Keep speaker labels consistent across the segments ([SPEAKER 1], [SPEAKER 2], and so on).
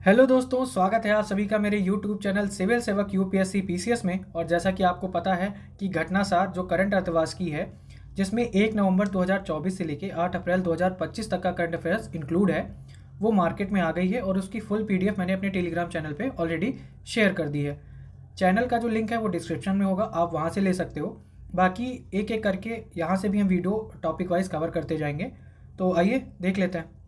[SPEAKER 1] Hello दोस्तों, स्वागत है आप सभी का मेरे यूट्यूब चैनल सिविल सेवक यूपीएससी पीसीएस में। और जैसा कि आपको पता है कि घटना 7 जो करंट अर्थवास की है, जिसमें 1 नवंबर 2024 से लेकर 8 अप्रैल 2025 तक का करंट अफेयर्स इंक्लूड है, वो मार्केट में आ गई है और उसकी फुल पीडीएफ मैंने अपने टेलीग्राम चैनल पे ऑलरेडी शेयर कर दी है। चैनल का जो लिंक है वो डिस्क्रिप्शन में होगा, आप वहाँ से ले सकते हो। बाकी एक एक करके यहाँ से भी हम वीडियो टॉपिक वाइज कवर करते जाएंगे, तो आइए देख लेते हैं।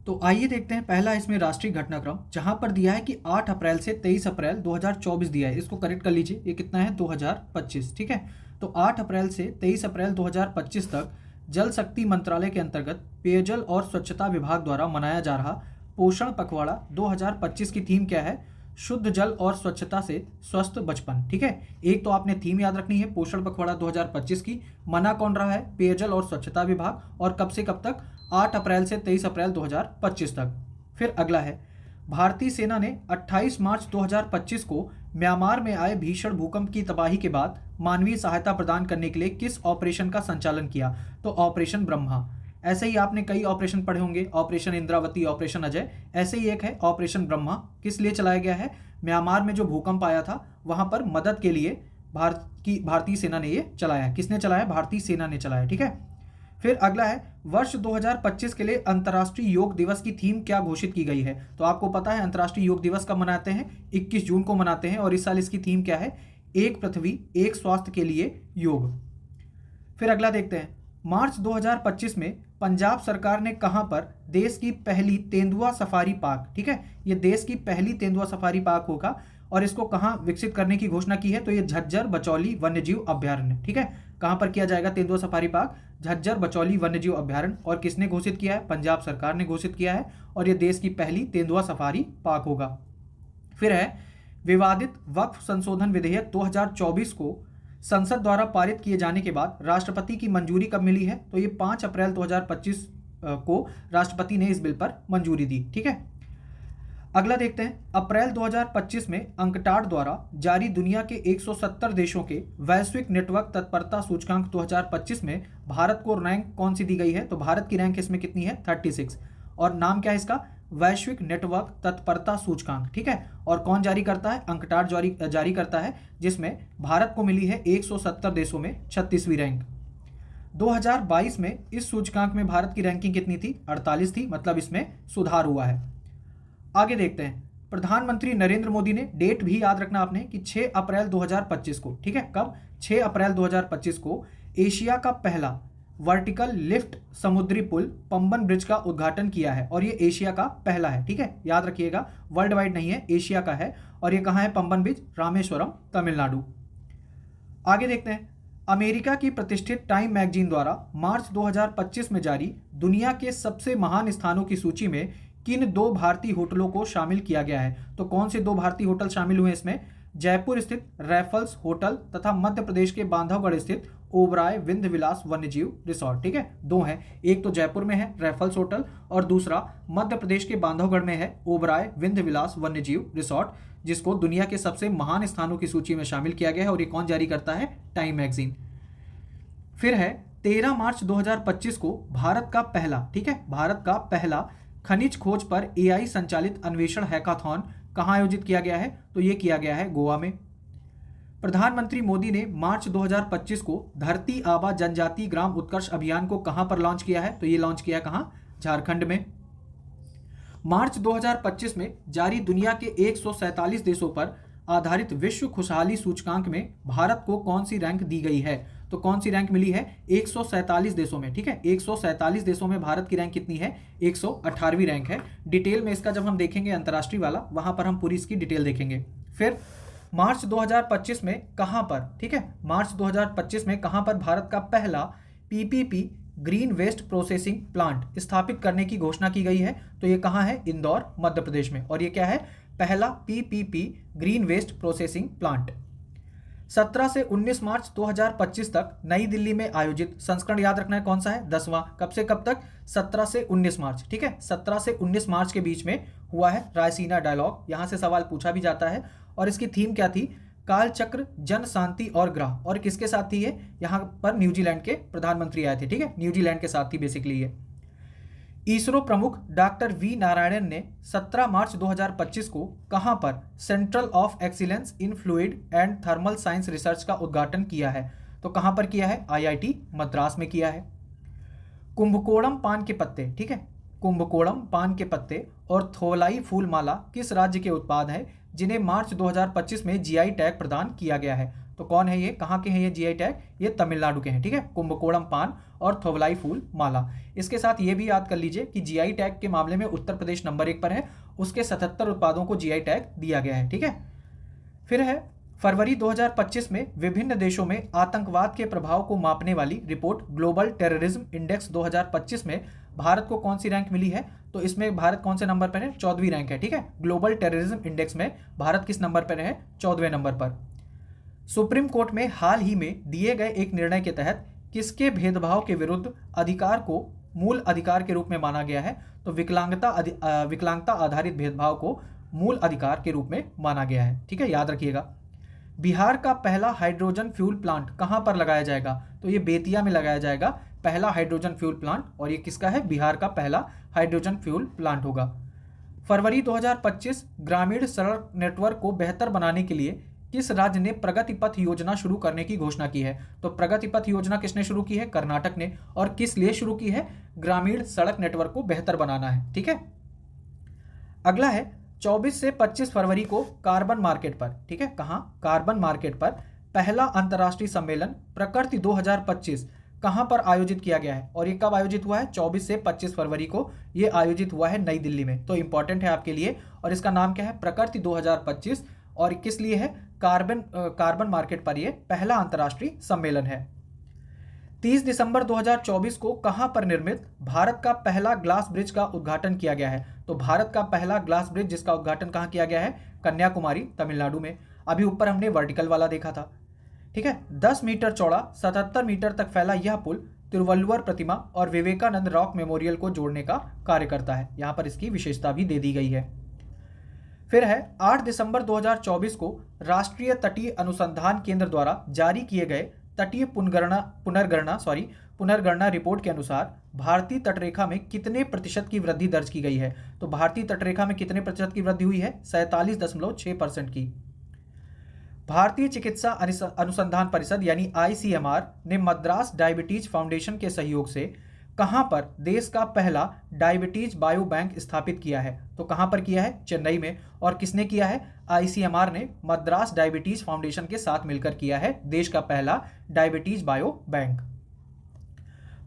[SPEAKER 1] तो आइए देखते हैं पहला इसमें राष्ट्रीय घटनाक्रम, जहां पर दिया है कि 8 अप्रैल से 23 अप्रैल 2024 दिया है। इसको करेक्ट कर लीजिए, ये कितना है 2025। ठीक है, तो 8 अप्रैल से 23 अप्रैल 2025 तक जल शक्ति मंत्रालय के अंतर्गत पेयजल और स्वच्छता विभाग द्वारा मनाया जा रहा पोषण पखवाड़ा 2025 की थीम क्या है? शुद्ध जल और स्वच्छता से स्वस्थ बचपन। ठीक है, एक तो आपने थीम याद रखनी है पोषण पखवाड़ा 2025 की। मना कौन रहा है? पेयजल और स्वच्छता विभाग। और कब से कब तक? 8 अप्रैल से 23 अप्रैल 2025 तक। फिर अगला है, भारतीय सेना ने 28 मार्च 2025 को म्यांमार में आए भीषण भूकंप की तबाही के बाद मानवीय सहायता प्रदान करने के लिए किस ऑपरेशन का संचालन किया? तो ऑपरेशन ब्रह्मा। ऐसे ही आपने कई ऑपरेशन पढ़े होंगे, ऑपरेशन इंद्रावती, ऑपरेशन अजय। ऐसे ही एक है ऑपरेशन ब्रह्मा। किस लिए चलाया गया है? म्यांमार में जो भूकंप आया था वहां पर मदद के लिए भारतीय सेना ने ये चलाया। किसने चलाया? भारतीय सेना ने चलाया। ठीक है, फिर अगला है, वर्ष 2025 के लिए अंतर्राष्ट्रीय योग दिवस की थीम क्या घोषित की गई है? तो आपको पता है अंतर्राष्ट्रीय योग दिवस कब मनाते हैं? 21 जून को मनाते हैं। और इस साल इसकी थीम क्या है? एक पृथ्वी एक स्वास्थ्य के लिए योग। फिर अगला देखते हैं, मार्च 2025 में पंजाब सरकार ने कहां पर देश की पहली तेंदुआ सफारी पार्क, ठीक है, ये देश की पहली तेंदुआ सफारी पार्क होगा, और इसको कहां विकसित करने की घोषणा की है? तो ये झज्जर बचौली वन्यजीव अभ्यारण्य। ठीक है, कहां पर किया जाएगा तेंदुआ सफारी पार्क? झज्जर बचौली वन्यजीव अभ्यारण्य। और किसने घोषित किया है? पंजाब सरकार ने घोषित किया है। और ये देश की पहली तेंदुआ सफारी पार्क होगा। फिर है, विवादित वक्फ संशोधन विधेयक 2024 को संसद द्वारा पारित किए जाने के बाद राष्ट्रपति की मंजूरी कब मिली है? तो ये 5 अप्रैल 2025 को राष्ट्रपति ने इस बिल पर मंजूरी दी। ठीक है, अगला देखते हैं, अप्रैल 2025 में अंकटाड द्वारा जारी दुनिया के 170 देशों के वैश्विक नेटवर्क तत्परता सूचकांक 2025 में भारत को रैंक कौन सी दी गई है? तो भारत की रैंक इसमें कितनी है? 36। और नाम क्या है इसका? वैश्विक नेटवर्क तत्परता सूचकांक। ठीक है, और कौन जारी करता है? अंकटाड जारी करता है, जिसमें भारत को मिली है 170 देशों में 36वीं रैंक। 2022 में इस सूचकांक में भारत की रैंकिंग कितनी थी? 48 थी, मतलब इसमें सुधार हुआ है। आगे देखते हैं, प्रधानमंत्री नरेंद्र मोदी ने डेट भी याद रखना आपने कि 6 अप्रैल 2025 को, ठीक है, कब? 6 अप्रैल 2025 को एशिया का पहला वर्टिकल लिफ्ट समुद्री पुल पंबन ब्रिज का उद्घाटन किया है। और ये एशिया का पहला है। ठीक है, याद रखिएगा, वर्ल्ड वाइड नहीं है, एशिया का है। और ये कहाँ है? पंबन ब्रिज, रामेश्वरम, तमिलनाडु। आगे देखते हैं, अमेरिका की प्रतिष्ठित टाइम मैगजीन द्वारा मार्च 2025 में जारी दुनिया के सबसे महान स्थानों की सूची में किन 2 भारतीय होटलों को शामिल किया गया है? तो कौन से 2 भारतीय होटल शामिल हुए इसमें? जयपुर स्थित रैफल्स होटल तथा मध्य प्रदेश के बांधवगढ़ स्थित ओबराय विंध्य विलास वन्यजीव रिसोर्ट। ठीक है, 2 हैं, एक तो जयपुर में है रैफल्स होटल, और दूसरा मध्य प्रदेश के बांधवगढ़ में है ओबराय विंध्य विलास वन्यजीव रिसोर्ट, जिसको दुनिया के सबसे महान स्थानों की सूची में शामिल किया गया है। और ये कौन जारी करता है? Time magazine. फिर है, 13 मार्च 2025 को भारत का पहला, ठीक है, भारत का पहला खनिज खोज पर एआई संचालित अन्वेषण हैकाथॉन कहां आयोजित किया गया है? तो ये किया गया है गोवा में। प्रधानमंत्री मोदी ने मार्च 2025 को धरती आबा जनजाति ग्राम उत्कर्ष अभियान को कहां पर लॉन्च किया है? तो ये लॉन्च किया कहां? झारखंड में। मार्च 2025 में जारी दुनिया के 147 देशों पर आधारित विश्व खुशहाली सूचकांक में भारत को कौन सी रैंक दी गई है? तो कौन सी रैंक मिली है? 147 देशों में। ठीक है, 147 देशों में भारत की रैंक कितनी है? 118वीं रैंक है। डिटेल में इसका जब हम देखेंगे अंतर्राष्ट्रीय वाला, वहां पर हम पूरी इसकी डिटेल देखेंगे। फिर मार्च 2025 में कहां पर, ठीक है, मार्च 2025 में कहां पर भारत का पहला PPP green waste processing plant स्थापित करने की घोषणा की गई है? तो ये कहां है? इंदौर, मध्य प्रदेश में। और ये क्या है? पहला PPP green waste processing plant. 17 से 19 मार्च 2025 तक नई दिल्ली में आयोजित संस्करण याद रखना है, कौन सा है? 10वां। कब से कब तक? 17 से 19 मार्च। ठीक है, 17 से 19 मार्च के बीच में हुआ है रायसीना डायलॉग। यहां से सवाल पूछा भी जाता है। और इसकी थीम क्या थी? काल चक्र, जन शांति और ग्रह। और किसके साथ थी ये? यहाँ पर न्यूजीलैंड के प्रधानमंत्री आए थे। ठीक है, न्यूजीलैंड के साथ थी बेसिकली ये। इसरो प्रमुख डॉक्टर वी नारायणन ने 17 मार्च 2025 को कहां पर central of excellence in fluid and thermal science research का उद्घाटन किया है? तो कहां पर किया है? आईआईटी मद्रास में किया है। कुंभकोणम पान के पत्ते, ठीक है, कुंभकोणम पान के पत्ते और थोलाई फूल माला किस राज्य के उत्पाद हैं जिन्हें मार्च 2025 में जीआई टैग प्रदान किया गया है? तो कौन है ये, कहाँ के हैं ये जीआई टैग? ये तमिलनाडु के हैं, ठीक है, कुंभकोणम पान और थोवलाई फूल माला। इसके साथ ये भी याद कर लीजिए कि जीआई टैग के मामले में उत्तर प्रदेश नंबर 1 पर है, उसके 77 उत्पादों को जीआई टैग दिया गया है, ठीक है। फिर है फरवरी 2025 में विभिन्न देशों में आतंकवाद के प्रभाव को मापने वाली रिपोर्ट ग्लोबल टेररिज्म इंडेक्स 2025 में भारत को कौन सी रैंक मिली है? तो इसमें भारत कौन से नंबर पर है? 14वीं रैंक है, ठीक है। ग्लोबल टेररिज्म इंडेक्स में भारत किस नंबर पर है? 14वें नंबर पर। सुप्रीम कोर्ट में हाल ही में दिए गए एक निर्णय के तहत किसके भेदभाव के विरुद्ध अधिकार को मूल अधिकार के रूप में माना गया है? तो विकलांगता आधारित भेदभाव को मूल अधिकार के रूप में माना गया है, ठीक है, याद रखिएगा। बिहार का पहला हाइड्रोजन फ्यूल प्लांट कहां पर लगाया जाएगा? तो ये बेतिया में लगाया जाएगा पहला हाइड्रोजन फ्यूल प्लांट, और ये किसका है? बिहार का पहला हाइड्रोजन फ्यूल प्लांट होगा। फरवरी 2025 ग्रामीण सड़क नेटवर्क को बेहतर बनाने के लिए किस राज्य ने प्रगति पथ योजना शुरू करने की घोषणा की है? तो प्रगति पथ योजना किसने शुरू की है? कर्नाटक ने। और किस लिए शुरू की है? ग्रामीण सड़क नेटवर्क को बेहतर बनाना है, ठीक है। अगला है 24 से 25 फरवरी को कार्बन मार्केट पर, ठीक है, कहां? कार्बन मार्केट पर पहला अंतर्राष्ट्रीय सम्मेलन प्रकृति 2025 कहां पर आयोजित किया गया है? और ये कब आयोजित हुआ है? 24 से 25 फरवरी को ये आयोजित हुआ है नई दिल्ली में। तो इंपॉर्टेंट है आपके लिए, और इसका नाम क्या है? प्रकृति 2025। और किस लिए है? कार्बन मार्केट पर ये पहला अंतर्राष्ट्रीय सम्मेलन है। 30 दिसंबर 2024 को कहां पर निर्मित भारत का पहला ग्लास ब्रिज का उद्घाटन किया गया है? तो भारत का पहला ग्लास ब्रिज जिसका उद्घाटन कहां किया गया है? कन्याकुमारी, तमिलनाडु में। अभी ऊपर हमने वर्टिकल वाला देखा था, ठीक है। 10 मीटर चौड़ा 77 मीटर तक फैला यह पुल तिरुवल्लुवर प्रतिमा और विवेकानंद रॉक मेमोरियल को जोड़ने का कार्य करता है। यहां पर इसकी विशेषता भी दे दी गई है। फिर है 8 दिसंबर 2024 को राष्ट्रीय तटीय अनुसंधान केंद्र द्वारा जारी किए गए तटीय पुनर्गणना रिपोर्ट के अनुसार भारतीय तटरेखा में कितने प्रतिशत की वृद्धि दर्ज की गई है? तो भारतीय तटरेखा में कितने प्रतिशत की वृद्धि हुई है? 47.6% की। भारतीय चिकित्सा अनुसंधान परिषद यानी आईसीएमआर ने मद्रास डायबिटीज फाउंडेशन के सहयोग से कहां पर देश का पहला डायबिटीज बायो बैंक स्थापित किया है? तो कहां पर किया है? चेन्नई में। और किसने किया है? आईसीएमआर ने मद्रास डायबिटीज फाउंडेशन के साथ मिलकर किया है देश का पहला डायबिटीज बायो बैंक।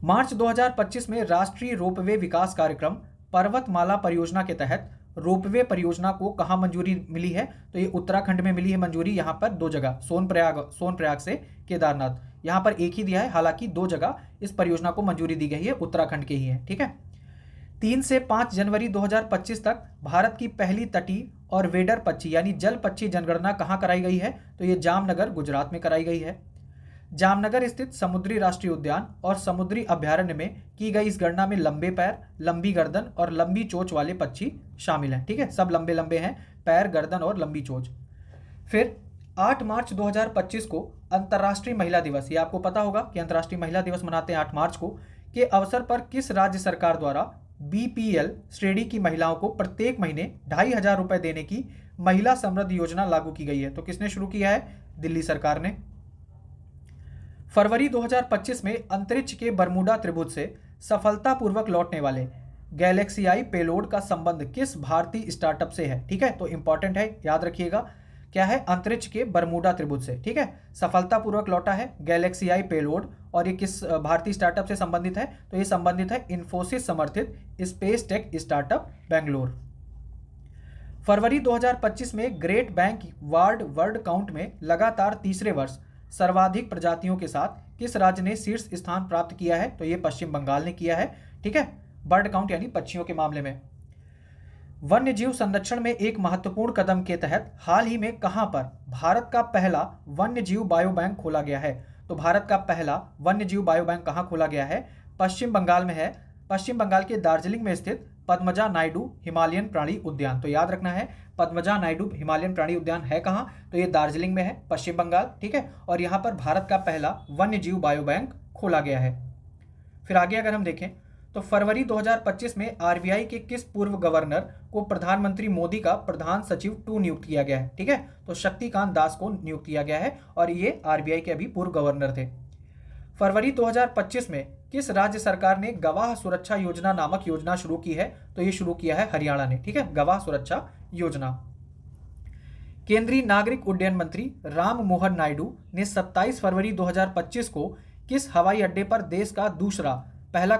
[SPEAKER 1] मार्च 2025 में राष्ट्रीय रोपवे विकास कार्यक्रम पर्वतमाला परियोजना के तहत रोपवे परियोजना को कहां मंजूरी मिली है? तो ये उत्तराखंड में मिली है मंजूरी। यहां पर 2 जगह, सोनप्रयाग से केदारनाथ, यहां पर एक ही दिया है, हालांकि 2 जगह इस परियोजना को मंजूरी दी गई है, उत्तराखंड के ही है, ठीक है। 3 से 5 जनवरी 2025 तक भारत की पहली तटीय और वेडर पक्षी यानी जल पक्षी जनगणना कहां कराई गई है? तो ये जामनगर, गुजरात में कराई गई है। जामनगर स्थित समुद्री राष्ट्रीय उद्यान और समुद्री अभ्यारण्य में की गई इस गणना में लंबे पैर, लंबी गर्दन और लंबी चोंच वाले पक्षी शामिल हैं, ठीक है, सब लंबे लंबे हैं, पैर, गर्दन और लंबी चोंच। फिर 8 मार्च 2025 को अंतर्राष्ट्रीय महिला दिवस, ये आपको पता होगा कि अंतर्राष्ट्रीय महिला दिवस मनाते हैं 8 मार्च को, के अवसर पर किस राज्य सरकार द्वारा बीपीएल श्रेणी की महिलाओं को प्रत्येक महीने 2,500 रुपए देने की महिला समृद्धि योजना लागू की गई है? तो किसने शुरू किया है? दिल्ली सरकार ने। फरवरी 2025 में अंतरिक्ष के बरमूडा त्रिभुज से सफलतापूर्वक लौटने वाले गैलेक्सी आई पेलोड का संबंध किस भारतीय स्टार्टअप से है? ठीक है, तो इंपॉर्टेंट है, याद रखिएगा, क्या है? अंतरिक्ष के बरमूडा त्रिभुज से, ठीक है, सफलतापूर्वक लौटा है गैलेक्सी आई पेलोड। और ये किस भारतीय स्टार्टअप से संबंधित है? तो ये संबंधित है इन्फोसिस समर्थित स्पेस टेक स्टार्टअप बेंगलोर। फरवरी 2025 में ग्रेट बैंक वर्ड काउंट में लगातार तीसरे वर्ष सर्वाधिक प्रजातियों के साथ किस राज्य ने शीर्ष स्थान प्राप्त किया है? तो ये पश्चिम बंगाल ने किया है, ठीक है, बर्ड काउंट यानी पक्षियों के मामले में। वन्य जीव संरक्षण में एक महत्वपूर्ण कदम के तहत हाल ही में कहां पर भारत का पहला वन्य जीव बायो बैंक खोला गया है? तो भारत का पहला वन्य जीव बायो बैंक कहां खोला गया है? पश्चिम बंगाल में है, पश्चिम बंगाल के दार्जिलिंग में स्थित पद्मजा नायडू हिमालयन प्राणी उद्यान। तो याद रखना है, पद्मजा नायडू हिमालयन प्राणी उद्यान है कहां? तो ये दार्जिलिंग में है, पश्चिम बंगाल, ठीक है, और यहां पर भारत का पहला वन्य जीव बायो बैंक खोला गया है। फिर आगे अगर हम देखें तो फरवरी 2025 में आरबीआई के किस पूर्व गवर्नर को प्रधानमंत्री मोदी का प्रधान सचिव 2 नियुक्त किया गया है? ठीक है, तो शक्तिकांत दास को नियुक्त किया गया है और ये आरबीआई के अभी पूर्व गवर्नर थे। फरवरी 2025 में किस राज्य सरकार ने गवाह सुरक्षा योजना नामक योजना शुरू की है? तो ये शुरू किया है हरियाणा ने। ठीक है, गवाह सुरक्षा योजना। केंद्रीय नागरिक उड्डयन मंत्री राम मोहन नायडू ने 27 फरवरी 2025 को किस हवाई अड्डे पर देश का दूसरा पहला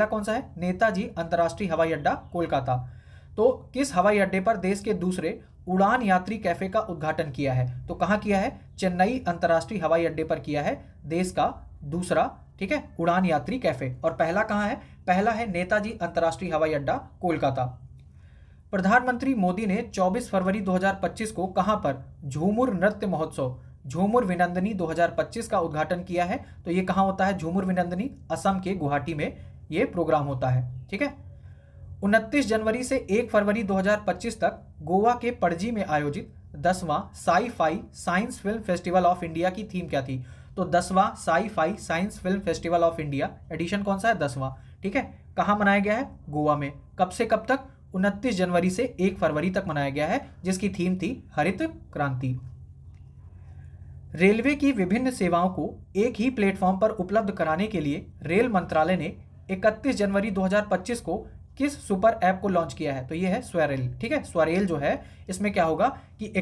[SPEAKER 1] कौन सा है? नेताजी अंतर्राष्ट्रीय हवाई अड्डा कोलकाता। तो किस हवाई अड्डे पर देश के दूसरे उड़ान यात्री कैफे का उद्घाटन किया है? तो कहाँ किया है? चेन्नई अंतर्राष्ट्रीय हवाई अड्डे पर किया है देश का दूसरा, ठीक है, उड़ान यात्री कैफे। और पहला कहाँ है? पहला है नेताजी अंतर्राष्ट्रीय हवाई अड्डा कोलकाता। प्रधानमंत्री मोदी ने 24 फरवरी 2025 को कहां पर झूमुर नृत्य महोत्सव झूमुर विनंदनी 2025 का उद्घाटन किया है? तो ये कहां होता है? झूमुर विनंदनी असम के गुवाहाटी में ये प्रोग्राम होता है। ठीक है, 29 जनवरी से 1 फरवरी 2025 तक गोवा के पणजी में आयोजित 10वां sci-fi science film festival of India की थीम क्या थी? तो 10वां sci-fi science film festival of India edition कौन सा है? 10वां। ठीक है, कहां मनाया गया है? गोवा में। कब से कब तक? 29 जनवरी से 1 फरवरी तक मनाया गया है, जिसकी थीम थी हरित क्रांति। रेलवे की विभिन्न सेवाओं को एक ही प्लेटफॉर्म पर उपलब्ध कराने के लिए रेल मंत्रालय ने 31 जनवरी 2025 को किस सुपर ऐप को लॉन्च किया है? तो ये है स्वरेल। ठीक है, स्वरेल जो है इसमें क्या होगा कि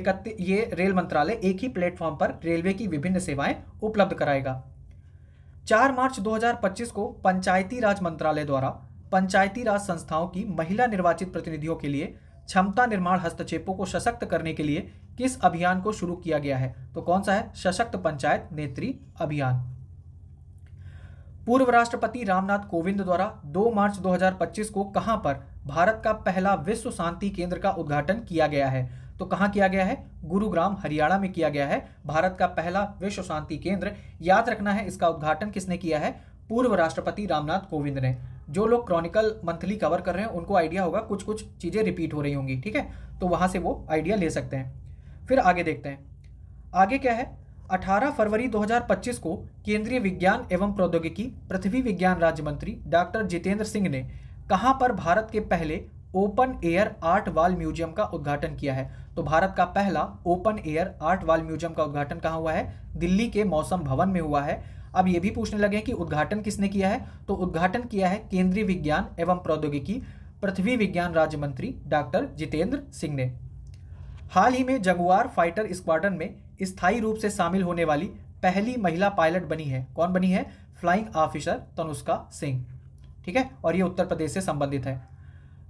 [SPEAKER 1] ये रेल मंत्रालय एक ही प्लेटफॉर्म पर रेलवे की विभिन्न सेवाएं उपलब्ध कराएगा। 4 मार्च 2025 को पंचायती राज मंत्रालय द्वारा पंचायती राज संस्थाओं की महिला निर्वाचित प्रतिनिधियों के लिए क्षमता निर्माण हस्तक्षेपों को सशक्त करने के लिए किस अभियान को शुरू किया गया है? तो कौन सा है? सशक्त पंचायत नेत्री अभियान। पूर्व राष्ट्रपति रामनाथ कोविंद द्वारा 2 मार्च 2025 को कहां पर भारत का पहला विश्व शांति केंद्र का उद्घाटन किया गया है? तो कहां किया गया है? गुरुग्राम हरियाणा में किया गया है भारत का पहला विश्व शांति केंद्र। याद रखना है इसका उद्घाटन किसने किया है? पूर्व राष्ट्रपति रामनाथ कोविंद ने। जो लोग क्रॉनिकल मंथली कवर कर रहे हैं उनको आइडिया होगा, कुछ कुछ चीजें रिपीट हो रही होंगी। ठीक है, तो वहां से वो आइडिया ले सकते हैं। फिर आगे देखते हैं, आगे क्या है? 18 फरवरी 2025 को केंद्रीय विज्ञान एवं प्रौद्योगिकी पृथ्वी विज्ञान राज्य मंत्री डॉक्टर जितेंद्र सिंह ने कहां पर भारत के पहले open air art wall museum का उद्घाटन किया है? तो भारत का पहला open air art wall museum का उद्घाटन कहां हुआ है? दिल्ली के मौसम भवन में हुआ है। अब ये भी पूछने लगे कि उद्घाटन किसने किया है? तो उद्घाटन किया है केंद्रीय विज्ञान एवं प्रौद्योगिकी पृथ्वी विज्ञान राज्य मंत्री डॉक्टर जितेंद्र सिंह ने। हाल ही में जगुआर फाइटर स्क्वाड्रन में स्थायी रूप से शामिल होने वाली पहली महिला पायलट बनी है। कौन बनी है? Flying officer Tanushka Singh. ठीक है, और ये उत्तर प्रदेश से संबंधित है।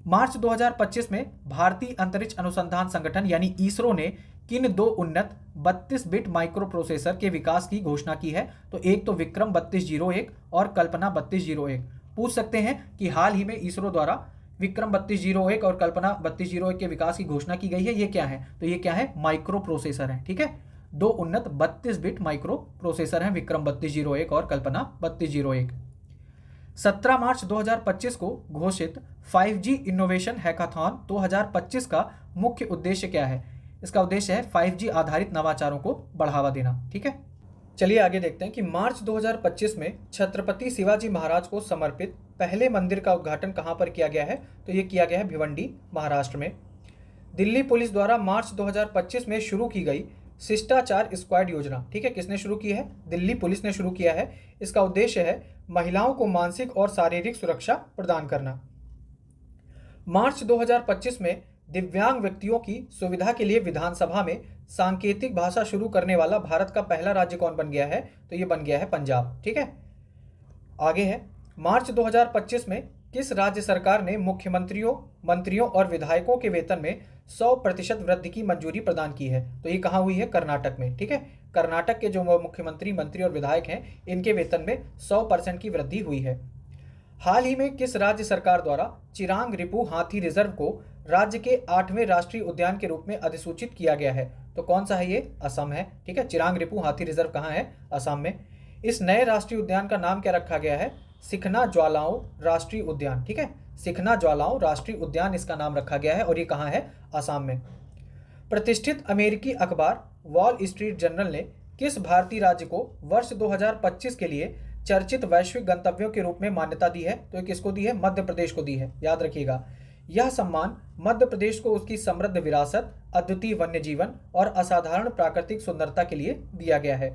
[SPEAKER 1] मार्च 2025 में भारतीय अंतरिक्ष अनुसंधान संगठन यानी इसरो ने किन 2 उन्नत 32 बिट माइक्रो प्रोसेसर के विकास की घोषणा की है? तो एक तो विक्रम 3201 और कल्पना 3201। पूछ सकते हैं कि हाल ही में इसरो द्वारा विक्रम 3201 और कल्पना 3201 के विकास की घोषणा की गई है, ये क्या है? तो ये क्या है? माइक्रो प्रोसेसर है। ठीक है, 2 उन्नत 32 बिट माइक्रो प्रोसेसर हैं विक्रम 3201 और कल्पना 3201। 17 मार्च 2025 को घोषित 5G इनोवेशन हैकाथॉन 2025 का मुख्य उद्देश्य क्या है? इसका उद्देश्य है 5G आधारित नवाचारों को बढ़ावा देना। ठीक है, चलिए आगे देखते हैं कि मार्च 2025 में छत्रपति शिवाजी महाराज को समर्पित पहले मंदिर का उद्घाटन कहां पर किया गया है? तो ये किया गया है भिवंडी महाराष्ट्र में। दिल्ली पुलिस द्वारा मार्च 2025 में शुरू की गई शिष्टाचार स्क्वाड योजना, ठीक है, किसने शुरू की है? दिल्ली पुलिस ने शुरू किया है। इसका उद्देश्य है महिलाओं को मानसिक और शारीरिक सुरक्षा प्रदान करना। मार्च 2025 में दिव्यांग व्यक्तियों की सुविधा के लिए विधानसभा में सांकेतिक भाषा शुरू करने वाला भारत का पहला राज्य कौन बन गया है? तो ये बन गया है पंजाब। ठीक है, आगे है, मार्च 2025 में किस राज्य सरकार ने मुख्यमंत्रियों, मंत्रियों और विधायकों के वेतन में 100% वृद्धि की मंजूरी प्रदान की है? तो ये कहाँ हुई है? कर्नाटक में। ठीक है, कर्नाटक के जो मुख्यमंत्री, मंत्री और विधायक हैं, इनके वेतन में 100% की वृद्धि हुई है। हाल ही में किस राज्य सरकार द्वारा चिरांग रिपू हाथी रिजर्व को राज्य के 8वें राष्ट्रीय उद्यान के रूप में अधिसूचित किया गया है? तो कौन सा है? ये असम है। ठीक है, चिरांग रिपू हाथी रिजर्व कहाँ है? असम में। इस नए राष्ट्रीय उद्यान का नाम क्या रखा गया है? सिखना ज्वालाओं राष्ट्रीय उद्यान। ठीक है, सिखना ज्वालाओं राष्ट्रीय उद्यान इसका नाम रखा गया है और ये कहाँ है? असम में। प्रतिष्ठित अमेरिकी अखबार वॉल स्ट्रीट जर्नल ने किस भारतीय राज्य को वर्ष 2025 के लिए चर्चित वैश्विक गंतव्यों के रूप में मान्यता दी है, तो ये किसको दी है? मध्य प्रदेश को दी है, याद रखिएगा। यह सम्मान मध्य प्रदेश को उसकी समृद्ध विरासत, अद्वितीय वन्य जीवन और असाधारण प्राकृतिक सुंदरता के लिए दिया गया है।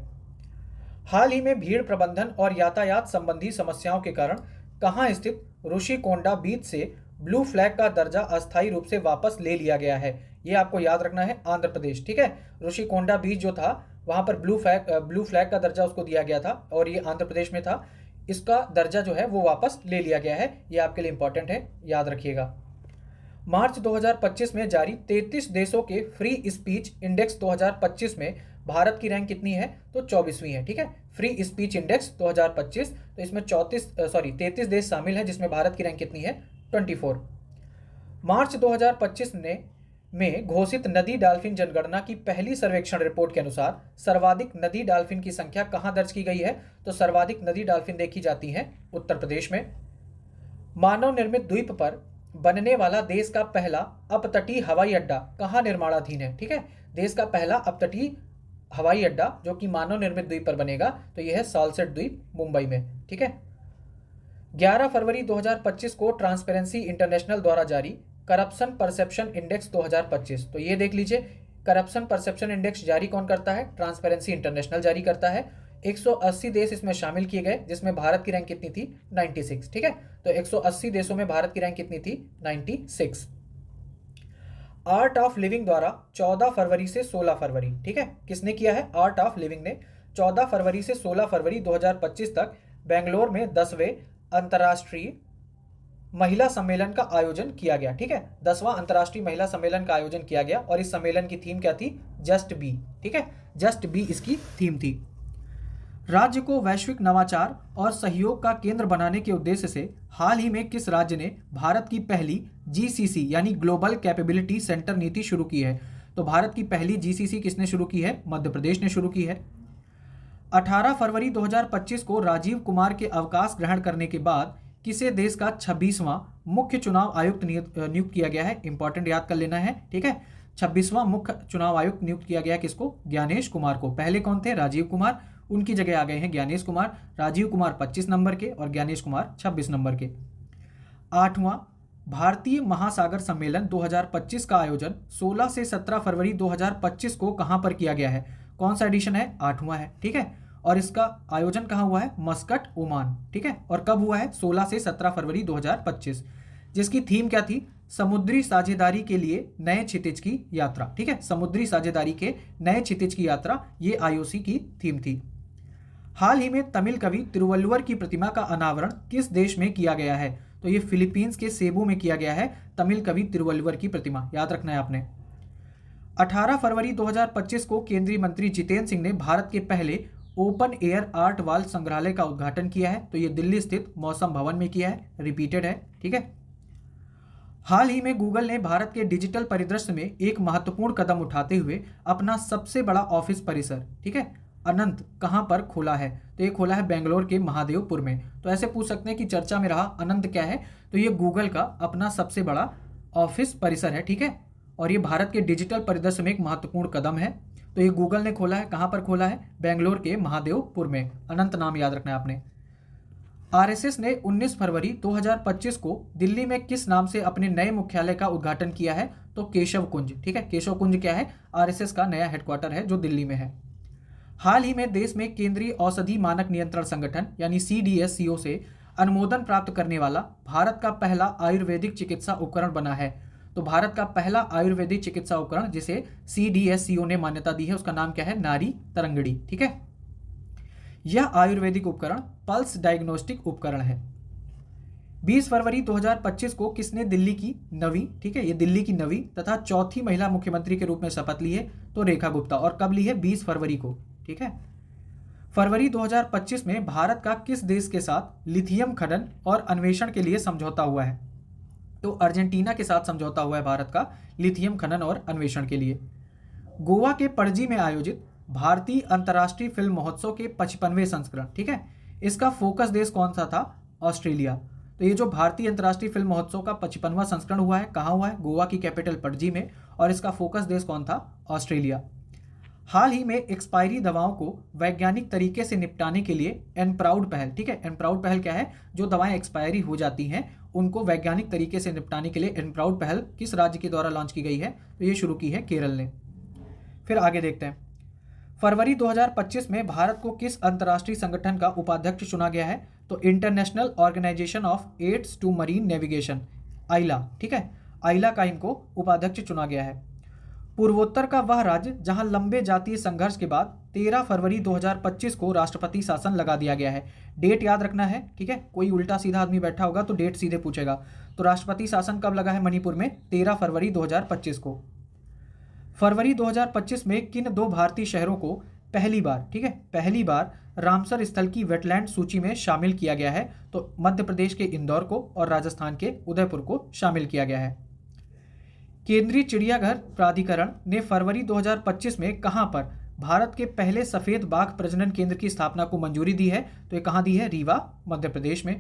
[SPEAKER 1] हाल ही में भीड़ प्रबंधन और यातायात संबंधी समस्याओं के कारण कहाँ स्थित ऋषिकोंडा बीच से ब्लू फ्लैग का दर्जा अस्थायी रूप से वापस ले लिया गया है? ये आपको याद रखना है, आंध्र प्रदेश। ठीक है, ऋषिकोंडा बीच जो था वहां पर ब्लू फ्लैग का दर्जा उसको दिया गया था और ये आंध्र प्रदेश में था। इसका दर्जा जो है वो वापस ले लिया गया है, ये आपके लिए इंपॉर्टेंट है, याद रखिएगा। मार्च 2025 में जारी 33 देशों के फ्री स्पीच इंडेक्स 2025 में भारत की रैंक कितनी है? तो 24वीं है। ठीक है, फ्री स्पीच इंडेक्स 2025, तो इसमें 33 देश शामिल हैं, जिसमें भारत की रैंक कितनी है? 24। मार्च 2025 में घोषित नदी डाल्फिन जनगणना की पहली सर्वेक्षण रिपोर्ट के अनुसार सर्वाधिक नदी डाल्फिन की संख्या कहां दर्ज की गई है? तो सर्वाधिक नदी डाल्फिन देखी जाती हैं उत्तर प्रदेश में। मानव निर्मित द्वीप पर बनने वाला देश का पहला अपतटीय हवाई अड्डा कहां निर्माणाधीन है? ठीक है, देश का पहला अपतटीय हवाई अड्डा जो कि मानव निर्मित द्वीप पर बनेगा, तो यह है सालसेट द्वीप, मुंबई में। ठीक है, 11 फरवरी 2025 को ट्रांसपेरेंसी इंटरनेशनल द्वारा जारी करप्शन परसेप्शन इंडेक्स 2025, तो ये देख लीजिए, करप्शन परसेप्शन इंडेक्स जारी कौन करता है? ट्रांसपेरेंसी इंटरनेशनल जारी करता है। 180 देश इसमें शामिल किए गए, जिसमें भारत की रैंक कितनी थी? 96। ठीक है, तो 180 देशों में भारत की रैंक कितनी थी? 96। आर्ट ऑफ लिविंग द्वारा 14 फरवरी से 16 फरवरी, ठीक है, किसने किया है? आर्ट ऑफ लिविंग ने 14 फरवरी से 16 फरवरी 2025 तक बेंगलोर में 10वें अंतर्राष्ट्रीय महिला सम्मेलन का आयोजन किया गया। ठीक है, 10वां अंतर्राष्ट्रीय महिला सम्मेलन का आयोजन किया गया और इस सम्मेलन की थीम क्या थी? Just be. ठीक है, जस्ट बी इसकी थीम थी। राज्य को वैश्विक नवाचार और सहयोग का केंद्र बनाने के उद्देश्य से हाल ही में किस राज्य ने भारत की पहली जीसीसी यानी ग्लोबल कैपेबिलिटी सेंटर नीति शुरू की है? तो भारत की पहली जीसीसी किसने शुरू की है? मध्य प्रदेश ने शुरू की है। 18 फरवरी 2025 को राजीव कुमार के अवकाश ग्रहण करने के बाद किसे देश का 26वां मुख्य चुनाव आयुक्त नियुक्त किया गया है? इंपॉर्टेंट, याद कर लेना है। ठीक है, 26वां मुख्य चुनाव आयुक्त नियुक्त किया गया किसको? ज्ञानेश कुमार को। पहले कौन थे? राजीव कुमार, उनकी जगह आ गए हैं ज्ञानेश कुमार। राजीव कुमार 25 नंबर के और ज्ञानेश कुमार 26 नंबर के। 8वां भारतीय महासागर सम्मेलन 2025 का आयोजन 16 से 17 फरवरी 2025 को कहां पर किया गया है? कौन सा एडिशन है? 8वां है। ठीक है, और इसका आयोजन कहां हुआ है? Muscat, Oman. ठीक है, और कब हुआ है? 16 से 17 फरवरी 2025, जिसकी थीम क्या थी? समुद्री साझेदारी के लिए नए क्षितिज की यात्रा। ठीक है, समुद्री साझेदारी के नए क्षितिज की यात्रा, ये आईओसी की थीम थी। हाल ही में तमिल कवि तिरुवल्लुवर की प्रतिमा का अनावरण किस देश में किया गया है? तो ये फिलीपींस के सेबू में किया गया है तमिल कवि तिरुवल्लुवर की प्रतिमा, याद रखना है आपने। 18 फरवरी 2025 को केंद्रीय मंत्री जितेंद्र सिंह ने भारत के पहले ओपन एयर आर्ट वाल संग्रहालय का उद्घाटन किया है, तो ये दिल्ली स्थित मौसम भवन में किया है, रिपीटेड है। ठीक है, हाल ही में गूगल ने भारत के डिजिटल परिदृश्य में एक महत्वपूर्ण कदम उठाते हुए अपना सबसे बड़ा ऑफिस परिसर, ठीक है, अनंत, कहां पर खोला है? तो ये खोला है बेंगलोर के महादेवपुर में। तो ऐसे पूछ सकते हैं कि चर्चा में रहा अनंत क्या है? तो ये गूगल का अपना सबसे बड़ा ऑफिस परिसर है। ठीक है, और ये भारत के डिजिटल परिदृश्य में एक महत्वपूर्ण कदम है। तो ये गूगल ने खोला है, कहां पर खोला है? बेंगलोर के महादेवपुर में। अनंत नाम याद रखना है आपने। आरएसएस ने 19 फरवरी 2025 को दिल्ली में किस नाम से अपने नए मुख्यालय का उद्घाटन किया है? तो केशव कुंज। ठीक है, केशव कुंज क्या है? आरएसएस का नया हेडक्वार्टर है जो दिल्ली में है। हाल ही में देश में केंद्रीय औषधि मानक नियंत्रण संगठन यानी CDSCO से अनुमोदन प्राप्त करने वाला भारत का पहला आयुर्वेदिक चिकित्सा उपकरण बना है। तो भारत का पहला आयुर्वेदिक चिकित्सा उपकरण जिसे CDSCO ने मान्यता दी है, उसका नाम क्या है? नारी तरंगड़ी। ठीक है, यह आयुर्वेदिक उपकरण पल्स डायग्नोस्टिक उपकरण है। 20 फरवरी 2025 को किसने दिल्ली की नवी, ठीक है, ये दिल्ली की नवी तथा चौथी महिला मुख्यमंत्री के रूप में शपथ ली है? तो रेखा गुप्ता। और कब ली है? 20 फरवरी को। ठीक है, फरवरी 2025 में भारत का किस देश के साथ लिथियम खनन और अन्वेषण के लिए समझौता हुआ है? तो अर्जेंटीना के साथ समझौता हुआ है भारत का लिथियम खनन और अन्वेषण के लिए। गोवा के पणजी में आयोजित भारतीय अंतर्राष्ट्रीय फिल्म महोत्सव के 55वें संस्करण, ठीक है, इसका फोकस देश कौन सा था? ऑस्ट्रेलिया। तो ये जो भारतीय अंतर्राष्ट्रीय फिल्म महोत्सव का 55वां संस्करण हुआ है, कहाँ हुआ है? गोवा की कैपिटल पणजी में, और इसका फोकस देश कौन था? ऑस्ट्रेलिया। हाल ही में एक्सपायरी दवाओं को वैज्ञानिक तरीके से निपटाने के लिए एनप्राउड पहल, ठीक है, एनप्राउड पहल क्या है, जो दवाएं एक्सपायरी हो जाती हैं उनको वैज्ञानिक तरीके से निपटाने के लिए एनप्राउड पहल किस राज्य के द्वारा लॉन्च की गई है, तो ये शुरू की है केरल ने। फिर आगे देखते हैं, फरवरी 2025 में भारत को किस अंतर्राष्ट्रीय संगठन का उपाध्यक्ष चुना गया है, तो international organization of aids to marine navigation, IALA, ठीक है, आइला का इनको उपाध्यक्ष चुना गया है। पूर्वोत्तर का वह राज्य जहां लंबे जातीय संघर्ष के बाद 13 फरवरी 2025 को राष्ट्रपति शासन लगा दिया गया है। डेट याद रखना है, ठीक है, कोई उल्टा सीधा आदमी बैठा होगा तो डेट सीधे पूछेगा। तो राष्ट्रपति शासन कब लगा है मणिपुर में, 13 फरवरी 2025 को। फरवरी 2025 में किन दो भारतीय शहरों को पहली बार, ठीक है, पहली बार रामसर स्थल की वेटलैंड सूची में शामिल किया गया है, तो मध्य प्रदेश के इंदौर को और राजस्थान के उदयपुर को शामिल किया गया है। केंद्रीय चिड़ियाघर प्राधिकरण ने फरवरी 2025 में कहां पर भारत के पहले सफेद बाघ प्रजनन केंद्र की स्थापना को मंजूरी दी है, तो ये कहां दी है, रीवा, मध्य प्रदेश में।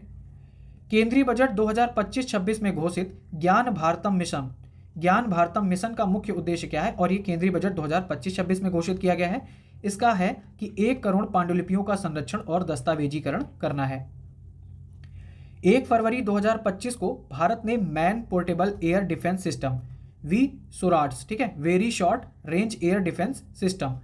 [SPEAKER 1] केंद्रीय बजट 2025-26 में घोषित ज्ञान भारतम मिशन, ज्ञान भारतम मिशन का मुख्य उद्देश्य क्या है, और ये केंद्रीय बजट 2025-26 में घोषित किया गया है। इसका है कि 1 करोड़ पांडुलिपियों का संरक्षण और दस्तावेजीकरण करना है। 1 फरवरी 2025 को भारत ने man portable air defence system वी-SORAS, ठीक है, very short range air defence system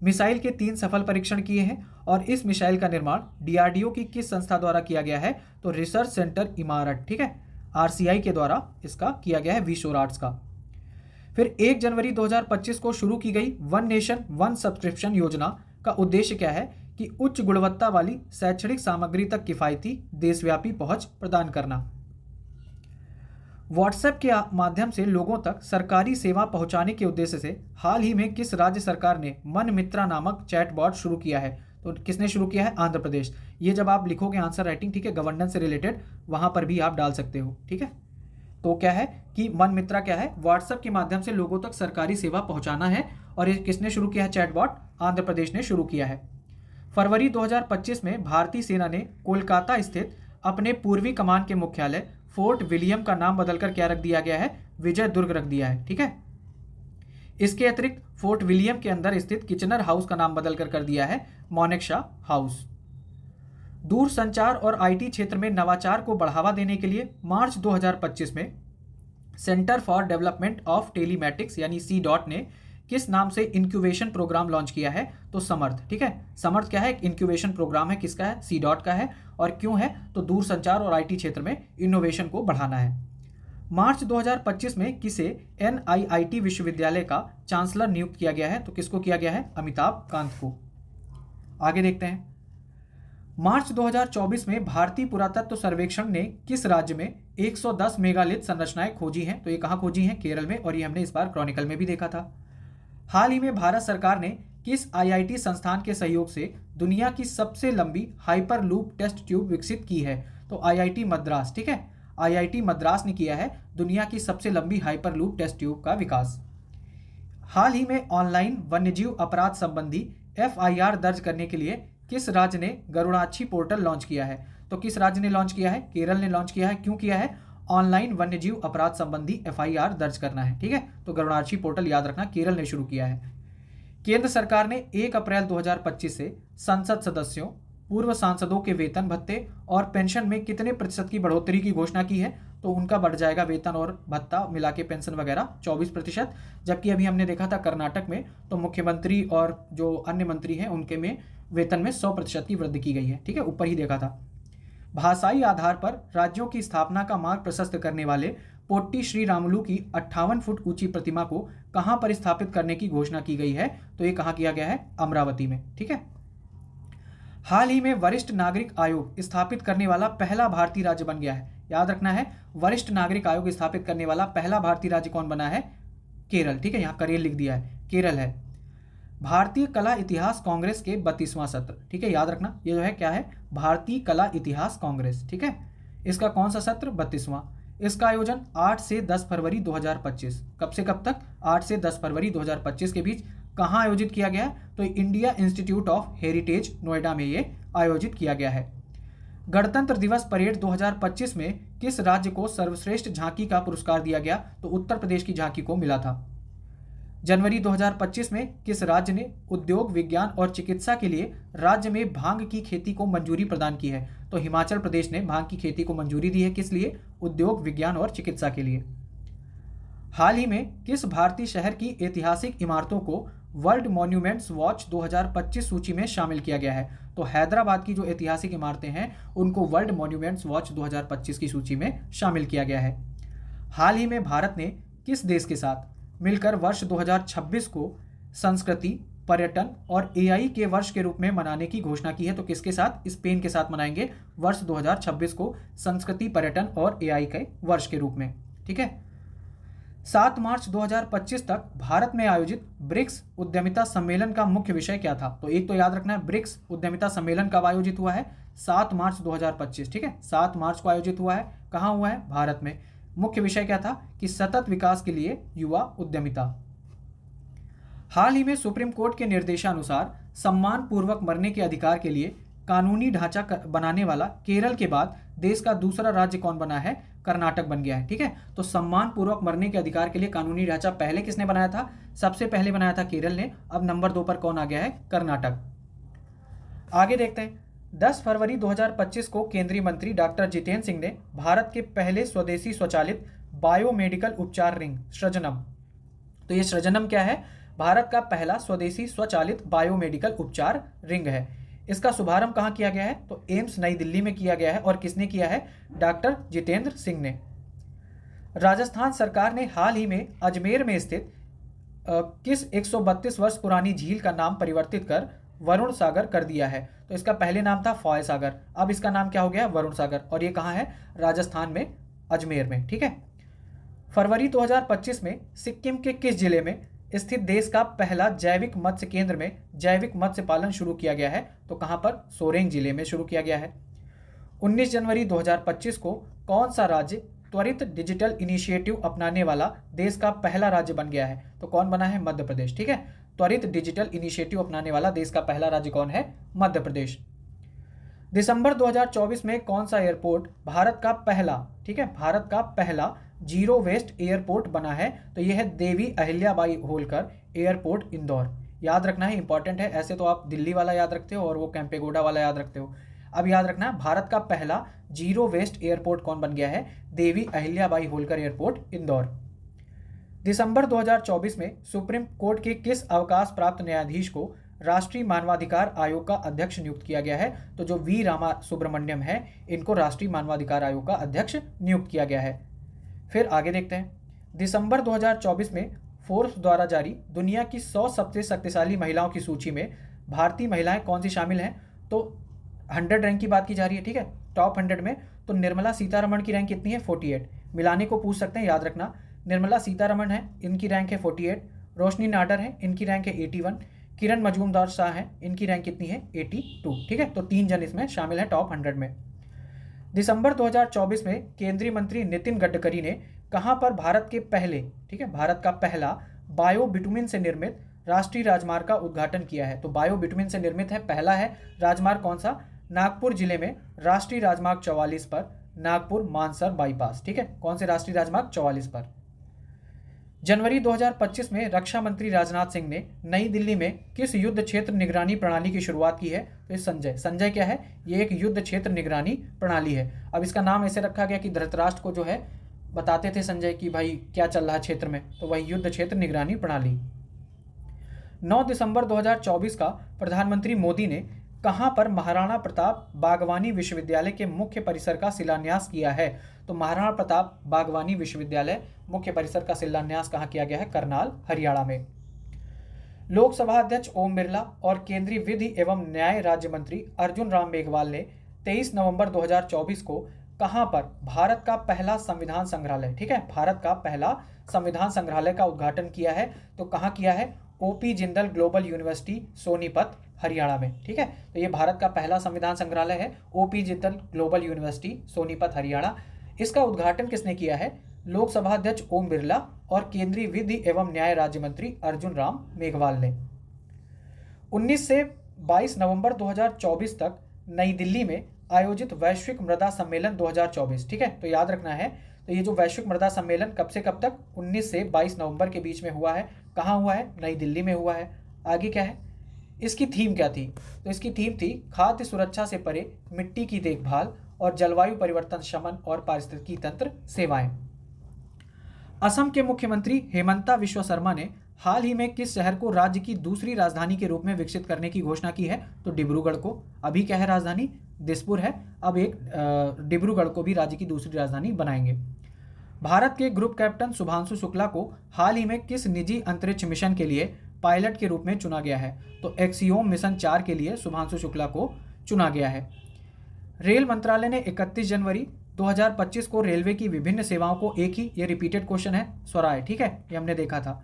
[SPEAKER 1] missile के 3 सफल परीक्षण किए हैं, और इस मिसाइल का निर्माण डीआरडीओ की किस संस्था द्वारा किया गया है, तो रिसर्च सेंटर इमारत, ठीक है, आरसीआई के द्वारा इसका किया गया है वी-SORAS का। फिर 1 जनवरी 2025 को शुरू की गई वन नेशन वन सब्सक्रिप्शन योजना का उद्देश्य क्या है, कि उच्च गुणवत्ता वाली शैक्षणिक सामग्री तक किफायती देशव्यापी पहुंच प्रदान करना। व्हाट्सएप के माध्यम से लोगों तक सरकारी सेवा पहुंचाने के उद्देश्य से हाल ही में किस राज्य सरकार ने मन मित्रा नामक चैटबॉट शुरू किया है, तो किसने शुरू किया है, आंध्र प्रदेश। ये जब आप लिखोगे आंसर राइटिंग, ठीक है, गवर्नेंस से रिलेटेड, वहां पर भी आप डाल सकते हो, ठीक है। तो क्या है कि मन मित्रा क्या है, व्हाट्सएप के माध्यम से लोगों तक सरकारी सेवा पहुंचाना है, और ये किसने शुरू किया है, चैटबॉट, आंध्र प्रदेश ने शुरू किया है। फरवरी 2025 में भारतीय सेना ने कोलकाता स्थित अपने पूर्वी कमान के मुख्यालय फोर्ट विलियम का नाम बदलकर क्या रख दिया गया है, विजय दुर्ग रख दिया है, ठीक है। इसके अतिरिक्त फोर्ट विलियम के अंदर स्थित किचनर हाउस का नाम बदलकर कर दिया है मोनेक्शा हाउस। दूरसंचार और आईटी क्षेत्र में नवाचार को बढ़ावा देने के लिए मार्च 2025 में centre for development of telematics यानी C.DOT ने किस नाम से इंक्यूबेशन प्रोग्राम लॉन्च किया है, तो समर्थ, ठीक है। समर्थ क्या है, एक इंक्यूबेशन प्रोग्राम है, किसका है, C.DOT का है, और क्यों है, तो दूरसंचार और आईटी क्षेत्र में इनोवेशन को बढ़ाना है। मार्च 2025 में किसे NIIT विश्वविद्यालय का चांसलर नियुक्त किया गया है, तो किसको किया गया है, अमिताभ कांत को। आगे देखते हैं, मार्च 2024 में भारतीय पुरातत्व सर्वेक्षण ने किस राज्य में 110 मेगालिथ संरचनाएं खोजी हैं, तो ये कहाँ खोजी हैं, केरल में, और ये हमने इस बार क्रॉनिकल में भी देखा था। हाल ही में भारत सरकार ने किस IIT संस्थान के सहयोग से दुनिया की सबसे लंबी हाइपर लूप टेस्ट ट्यूब विकसित की है, तो IIT मद्रास, ठीक है, IIT मद्रास ने किया है दुनिया की सबसे लंबी हाइपर लूप टेस्ट ट्यूब का विकास। हाल ही में ऑनलाइन वन्यजीव अपराध संबंधी FIR दर्ज करने के लिए किस राज्य ने गरुड़ाक्षी पोर्टल लॉन्च किया है, तो किस राज्य ने लॉन्च किया है, केरल ने लॉन्च किया है। क्यों किया है, ऑनलाइन वन्यजीव अपराध संबंधी FIR दर्ज करना है, ठीक है, तो गरुड़ाक्षी पोर्टल याद रखना, केरल ने शुरू किया है। केंद्र सरकार ने 1 अप्रैल 2025 से संसद सदस्यों, पूर्व सांसदों के वेतन भत्ते और पेंशन में कितने प्रतिशत की बढ़ोतरी की घोषणा की है, तो उनका बढ़ जाएगा वेतन और भत्ता मिला के पेंशन वगैरह 24%, जबकि अभी हमने देखा था कर्नाटक में तो मुख्यमंत्री और जो अन्य मंत्री हैं उनके में वेतन में 100% की वृद्धि की गई है, ठीक है, ऊपर ही देखा था। भाषाई आधार पर राज्यों की स्थापना का मार्ग प्रशस्त करने वाले पोट्टी श्री रामुलु की 58 फुट ऊंची प्रतिमा को कहां पर स्थापित करने की घोषणा की गई है, तो ये कहां किया गया है, अमरावती में, ठीक है। हाल ही में वरिष्ठ नागरिक आयोग स्थापित करने वाला पहला भारतीय राज्य बन गया है, याद रखना है, वरिष्ठ नागरिक आयोग स्थापित करने वाला पहला भारतीय राज्य कौन बना है, केरल, ठीक है, यहाँ करेल लिख दिया है, केरल है। भारतीय कला इतिहास कांग्रेस के 32वां सत्र, ठीक है, याद रखना, ये जो है क्या है, भारतीय कला इतिहास कांग्रेस, ठीक है, इसका कौन सा सत्र, 32वां। इसका आयोजन 8 से 10 फरवरी 2025, कब से कब तक, 8 से 10 फरवरी 2025 के बीच कहाँ आयोजित किया गया, तो India institute of heritage Noida में ये आयोजित किया गया है। गणतंत्र दिवस परेड 2025 में किस राज्य को सर्वश्रेष्ठ झांकी का पुरस्कार दिया गया, तो उत्तर प्रदेश की झांकी को मिला था। जनवरी 2025 में किस राज्य ने उद्योग, विज्ञान और चिकित्सा के लिए राज्य में भांग की खेती को मंजूरी प्रदान की है? तो हिमाचल प्रदेश ने भांग की खेती को मंजूरी दी है। किस लिए? उद्योग, विज्ञान और चिकित्सा के लिए। हाल ही में किस भारतीय शहर की ऐतिहासिक इमारतों को वर्ल्ड मॉन्यूमेंट्स वॉच 2025 सूची में शामिल किया गया है? तो हैदराबाद की जो ऐतिहासिक इमारतें हैं उनको वर्ल्ड मॉन्यूमेंट्स वॉच 2025 की सूची में शामिल किया गया है। हाल ही में भारत ने किस देश के साथ मिलकर वर्ष 2026 को संस्कृति, पर्यटन और एआई के वर्ष के रूप में मनाने की घोषणा की है? तो किसके साथ? स्पेन के साथ मनाएंगे वर्ष 2026 को संस्कृति, पर्यटन और एआई के वर्ष के रूप में। ठीक है। 7 मार्च 2025 तक भारत में आयोजित ब्रिक्स उद्यमिता सम्मेलन का मुख्य विषय क्या था? तो एक तो याद रखना है, ब्रिक्स उद्यमिता सम्मेलन कब आयोजित हुआ है? 7 मार्च 2025। ठीक है, 7 मार्च को आयोजित हुआ है। कहाँ हुआ है? भारत में। मुख्य विषय क्या था? कि सतत विकास के लिए युवा उद्यमिता। हाल ही में सुप्रीम कोर्ट के निर्देशानुसार सम्मान पूर्वक मरने के अधिकार के लिए कानूनी ढांचा बनाने वाला केरल के बाद देश का दूसरा राज्य कौन बना है? कर्नाटक बन गया है। ठीक है, तो सम्मान पूर्वक मरने के अधिकार के लिए कानूनी ढांचा पहले किसने बनाया था? सबसे पहले बनाया था केरल ने। अब नंबर 2 पर कौन आ गया है? कर्नाटक। आगे देखते हैं। 10 फरवरी 2025 को केंद्रीय मंत्री डॉक्टर जितेंद्र सिंह ने भारत के पहले स्वदेशी स्वचालित बायोमेडिकल उपचार रिंग सृजनम, तो ये सृजनम क्या है? भारत का पहला स्वदेशी स्वचालित बायोमेडिकल उपचार रिंग है। इसका शुभारंभ कहाँ किया गया है? तो एम्स नई दिल्ली में किया गया है। और किसने किया है? डॉक्टर जितेंद्र सिंह ने। राजस्थान सरकार ने हाल ही में अजमेर में स्थित किस 132 वर्ष पुरानी झील का नाम परिवर्तित कर वरुण सागर कर दिया है? तो इसका पहले नाम था फॉय सागर, अब इसका नाम क्या हो गया? वरुण सागर। और ये कहाँ है? राजस्थान में, अजमेर में। ठीक है। फरवरी 2025 में सिक्किम के किस जिले में स्थित देश का पहला जैविक मत्स्य केंद्र में जैविक मत्स्य पालन शुरू किया गया है? तो कहां पर? सोरेंग जिले में शुरू किया गया है। 19 जनवरी 2025 को कौन सा राज्य त्वरित डिजिटल इनिशिएटिव अपनाने वाला देश का पहला राज्य बन गया है? तो कौन बना है? मध्य प्रदेश। ठीक है, त्वरित डिजिटल इनिशिएटिव अपनाने वाला देश का पहला राज्य कौन है? मध्य प्रदेश। दिसंबर 2024 में कौन सा एयरपोर्ट भारत का पहला, ठीक है, भारत का पहला जीरो वेस्ट एयरपोर्ट बना है? तो यह है देवी अहिल्याबाई होलकर एयरपोर्ट, इंदौर। याद रखना है, इंपॉर्टेंट है। ऐसे तो आप दिल्ली वाला याद रखते हो और वो कैंपेगोडा वाला याद रखते हो। अब याद रखना है, भारत का पहला जीरो वेस्ट एयरपोर्ट कौन बन गया है? देवी अहिल्याबाई होलकर एयरपोर्ट, इंदौर। दिसंबर 2024 में सुप्रीम कोर्ट के किस अवकाश प्राप्त न्यायाधीश को राष्ट्रीय मानवाधिकार आयोग का अध्यक्ष नियुक्त किया गया है? तो जो वी रामा सुब्रमण्यम है, इनको राष्ट्रीय मानवाधिकार आयोग का अध्यक्ष नियुक्त किया गया है। फिर आगे देखते हैं। दिसंबर 2024 में फोर्ब्स द्वारा जारी दुनिया की 100 सबसे शक्तिशाली महिलाओं की सूची में भारतीय महिलाएं कौन सी शामिल हैं? तो 100 रैंक की बात की जा रही है। ठीक है, टॉप 100 में तो निर्मला सीतारमण की रैंक कितनी है? 48। मिलाने को पूछ सकते हैं, याद रखना। निर्मला सीतारमण है, इनकी रैंक है 48। रोशनी नाडर है, इनकी रैंक है 81। किरण मजूमदार शाह है, इनकी रैंक कितनी है? 82। ठीक है, तो 3 जन इसमें शामिल हैं टॉप 100 में। दिसंबर 2024 में केंद्रीय मंत्री नितिन गडकरी ने कहां पर भारत के पहले, ठीक है, भारत का पहला बायो बिटुमिन से निर्मित राष्ट्रीय राजमार्ग का उद्घाटन किया है? तो बायो बिटुमिन से निर्मित है, पहला है राजमार्ग कौन सा? नागपुर जिले में राष्ट्रीय राजमार्ग 44 पर नागपुर मानसर बाईपास। ठीक है, कौन से राष्ट्रीय राजमार्ग? 44 पर। जनवरी 2025 में रक्षा मंत्री राजनाथ सिंह ने नई दिल्ली में किस युद्ध क्षेत्र निगरानी प्रणाली की शुरुआत की है? तो संजय क्या है? ये एक युद्ध क्षेत्र निगरानी प्रणाली है। अब इसका नाम ऐसे रखा गया कि धृतराष्ट्र को जो है बताते थे संजय कि भाई क्या चल रहा है क्षेत्र में, तो वही युद्ध क्षेत्र निगरानी प्रणाली। 9 दिसंबर 2024 का प्रधानमंत्री मोदी ने कहां पर महाराणा प्रताप बागवानी विश्वविद्यालय के मुख्य परिसर का शिलान्यास किया है? तो महाराणा प्रताप बागवानी विश्वविद्यालय मुख्य परिसर का शिलान्यास कहां किया गया है? करनाल, हरियाणा में। लोकसभा अध्यक्ष ओम बिरला और केंद्रीय विधि एवं न्याय राज्य मंत्री अर्जुन राम मेघवाल ने 23 नवंबर 2024 को कहां पर भारत का पहला संविधान संग्रहालय, ठीक है, भारत का पहला संविधान संग्रहालय का उद्घाटन किया है? तो कहां किया है? OP Jindal global university, Sonipat, Haryana में। ठीक है, तो ये भारत का पहला संविधान संग्रहालय है, OP Jindal global university, Sonipat, Haryana. इसका उद्घाटन किसने किया है? लोकसभा अध्यक्ष ओम बिरला और केंद्रीय विधि एवं न्याय राज्य मंत्री अर्जुन राम मेघवाल ने। 19 से 22 नवंबर 2024 तक नई दिल्ली में आयोजित वैश्विक मृदा सम्मेलन 2024, ठीक है, तो याद रखना है तो ये जो वैश्विक मृदा सम्मेलन कब से कब तक 19 से 22 नवंबर के बीच में हुआ है। कहाँ हुआ है? नई दिल्ली में हुआ है। आगे क्या है, इसकी थीम क्या थी? तो इसकी थीम थी खाद्य सुरक्षा से परे मिट्टी की देखभाल और जलवायु परिवर्तन शमन और पारिस्थितिकी तंत्र सेवाएं। असम के मुख्यमंत्री हेमंता विश्व शर्मा ने हाल ही में किस शहर को राज्य की दूसरी राजधानी के रूप में विकसित करने की घोषणा की है? तो डिब्रूगढ़ को। अभी क्या है राजधानी? दिसपुर है। अब एक डिब्रूगढ़ को भी राज्य की दूसरी राजधानी बनाएंगे। भारत के ग्रुप कैप्टन शुभांशु शुक्ला को हाल ही में किस निजी अंतरिक्ष मिशन के लिए पायलट के रूप में चुना गया है? तो एक्सियोम मिशन 4 के लिए शुभांशु शुक्ला को चुना गया है। रेल मंत्रालय ने 31 जनवरी 2025 को रेलवे की विभिन्न सेवाओं को एक ही, ये रिपीटेड क्वेश्चन है, स्वराय, ठीक है, ये हमने देखा था।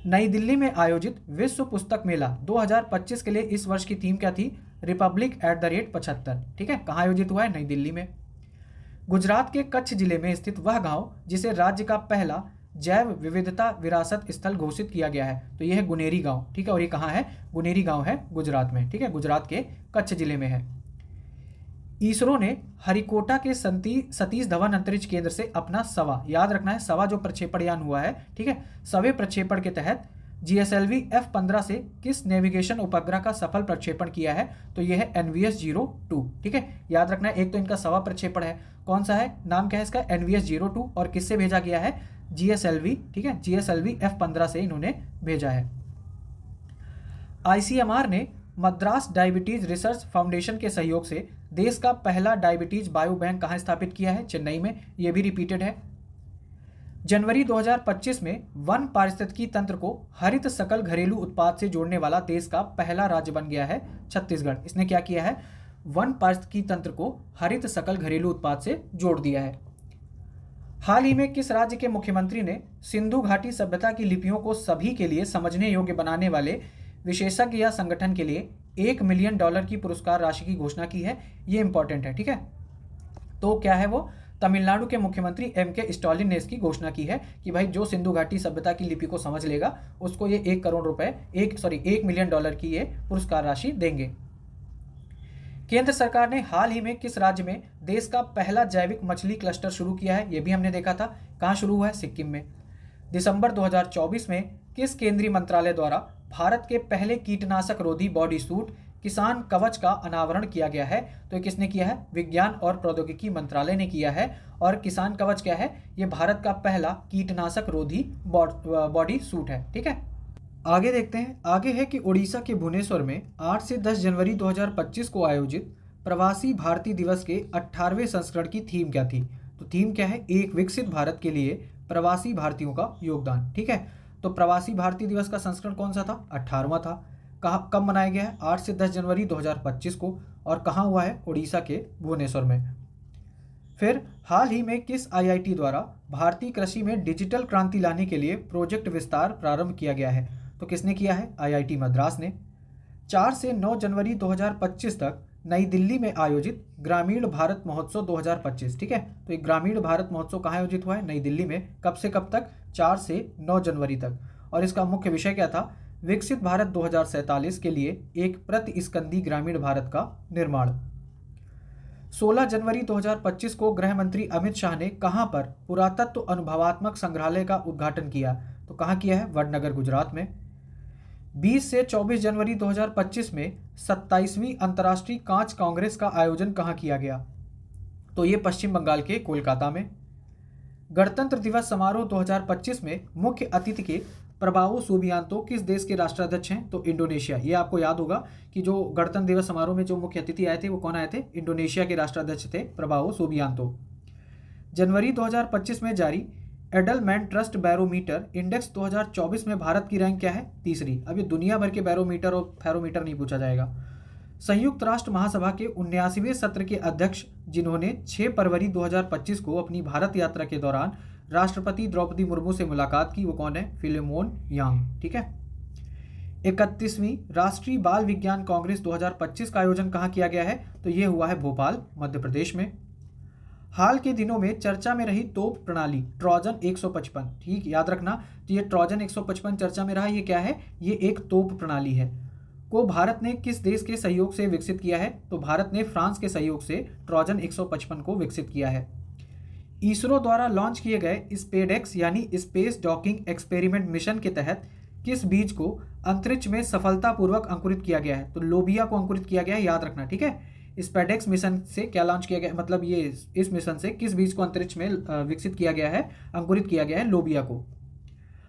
[SPEAKER 1] नई दिल्ली में आयोजित विश्व पुस्तक मेला 2025 के लिए इस वर्ष की थीम क्या थी? रिपब्लिक @75, ठीक है। कहाँ आयोजित हुआ है? नई दिल्ली में। गुजरात के कच्छ जिले में स्थित वह गांव जिसे राज्य का पहला जैव विविधता विरासत स्थल घोषित किया गया है, तो यह है गुनेरी गांव, ठीक है। और ये कहाँ है? गुनेरी गांव है गुजरात में, ठीक है, गुजरात के कच्छ जिले में है। इसरो ने हरिकोटा के सतीश धवन अंतरिक्ष केंद्र से अपना सवा, याद रखना है सवा जो प्रक्षेपण यान हुआ है, ठीक है, सवे प्रक्षेपण के तहत GSLV F-15 से किस नेविगेशन उपग्रह का सफल प्रक्षेपण किया है? तो यह है NVS-02, ठीक है। याद रखना है, एक तो इनका सवा प्रक्षेपण है, कौन सा है, नाम क्या है इसका? NVS-02, और किससे भेजा गया है? GSLV, ठीक है, GSLV F-15 से इन्होंने भेजा है। ICMR ने मद्रास डायबिटीज रिसर्च फाउंडेशन के सहयोग से देश का पहला डायबिटीज बायो बैंक कहाँ स्थापित किया है? चेन्नई में। यह भी रिपीटेड है। जनवरी 2025 में वन पारिस्थितिकी तंत्र को हरित सकल घरेलू उत्पाद से जोड़ने वाला देश का पहला राज्य बन गया है छत्तीसगढ़। इसने क्या किया है? वन पारिस्थितिकी तंत्र को हरित सकल घरेलू उत्पाद से जोड़ दिया है। हाल ही में किस राज्य के मुख्यमंत्री ने सिंधु घाटी सभ्यता की लिपियों को सभी के लिए समझने योग्य बनाने वाले विशेषज्ञ या संगठन के लिए $1 मिलियन की पुरस्कार राशि की घोषणा की है? ये इंपॉर्टेंट है, ठीक है। तो क्या है वो? तमिलनाडु के मुख्यमंत्री MK स्टालिन ने इसकी घोषणा की है कि भाई जो सिंधु घाटी सभ्यता की लिपि को समझ लेगा उसको ये $1 मिलियन की ये पुरस्कार राशि देंगे। केंद्र सरकार ने हाल ही में किस राज्य में देश का पहला जैविक मछली क्लस्टर शुरू किया है? ये भी हमने देखा था। कहाँ शुरू हुआ है? सिक्किम में। दिसंबर 2024 में किस केंद्रीय मंत्रालय द्वारा भारत के पहले कीटनाशक रोधी बॉडी सूट किसान कवच का अनावरण किया गया है? तो किसने किया है? विज्ञान और प्रौद्योगिकी मंत्रालय ने किया है। और किसान कवच क्या है? ये भारत का पहला कीटनाशक रोधी बॉडी सूट है, ठीक है। आगे देखते हैं। आगे है कि उड़ीसा के भुवनेश्वर में 8 से 10 जनवरी 2025 को आयोजित प्रवासी भारतीय दिवस के 18वें संस्करण की थीम क्या थी? तो थीम क्या है? एक विकसित भारत के लिए प्रवासी भारतीयों का योगदान, ठीक है। तो प्रवासी भारतीय दिवस का संस्करण कौन सा था? 18वां था। कब मनाया गया है? 8 से 10 जनवरी 2025 को। और कहाँ हुआ है? उड़ीसा के भुवनेश्वर में। फिर हाल ही में किस IIT द्वारा भारतीय कृषि में डिजिटल क्रांति लाने के लिए प्रोजेक्ट विस्तार प्रारंभ किया गया है? तो किसने किया है? IIT मद्रास ने। 4 से 9 जनवरी 2025 तक नई दिल्ली में आयोजित ग्रामीण भारत महोत्सव 2025, ठीक है। तो एक ग्रामीण भारत महोत्सव कहाँ आयोजित हुआ है? नई दिल्ली में। कब से कब तक? 4 से 9 जनवरी तक। और इसका मुख्य विषय क्या था? विकसित भारत 2047 के लिए एक प्रतिस्कंदी ग्रामीण भारत का निर्माण। 16 जनवरी 2025 को गृह मंत्री अमित शाह ने कहां पर पुरातत्व अनुभवात्मक संग्रहालय का उद्घाटन किया? तो कहां किया है? वडनगर, गुजरात में। 20 से 24 जनवरी 2025 में 27वीं अंतर्राष्ट्रीय कांच कांग्रेस का आयोजन कहां किया गया? तो ये पश्चिम बंगाल के कोलकाता में। गणतंत्र दिवस समारोह 2025 में मुख्य अतिथि के प्रभावो सुबियांतो किस देश के राष्ट्राध्यक्ष हैं? तो इंडोनेशिया। ये आपको याद होगा कि जो गणतंत्र दिवस समारोह में जो मुख्य अतिथि आए थे वो कौन आए थे? इंडोनेशिया के राष्ट्राध्यक्ष थे प्रभावो सुबियांतो। जनवरी 2025 में जारी एडलमैन ट्रस्ट बैरोमीटर इंडेक्स 2024 में भारत की रैंक क्या है? तीसरी। अब ये दुनिया भर के बैरोमीटर और फेरोमीटर नहीं पूछा जाएगा। संयुक्त राष्ट्र महासभा के 79वें सत्र के अध्यक्ष जिन्होंने 6 फरवरी 2025 को अपनी भारत यात्रा के दौरान राष्ट्रपति द्रौपदी मुर्मू से मुलाकात की, वो कौन है? फिलिमोन यांग, ठीक है। 31वीं राष्ट्रीय बाल विज्ञान कांग्रेस 2025 का आयोजन कहाँ किया गया है? तो ये हुआ है भोपाल, मध्य प्रदेश में। हाल के दिनों में चर्चा में रही तोप प्रणाली ट्रोजन 155, ठीक याद रखना। तो ये ट्रोजन 155 चर्चा में रहा। ये क्या है? ये एक तोप प्रणाली है। को भारत ने किस देश के सहयोग से विकसित किया है? तो भारत ने फ्रांस के सहयोग से ट्रोजन 155 को विकसित किया है। इसरो द्वारा लॉन्च किए गए स्पेडेक्स यानी स्पेस डॉकिंग एक्सपेरिमेंट मिशन के तहत किस बीज को अंतरिक्ष में सफलतापूर्वक अंकुरित किया गया है? तो लोबिया को अंकुरित किया गया है, याद रखना, ठीक है। स्पेडेक्स मिशन से क्या लॉन्च किया गया, मतलब ये इस मिशन से किस बीज को अंतरिक्ष में विकसित किया गया है, अंकुरित किया गया है? लोबिया को।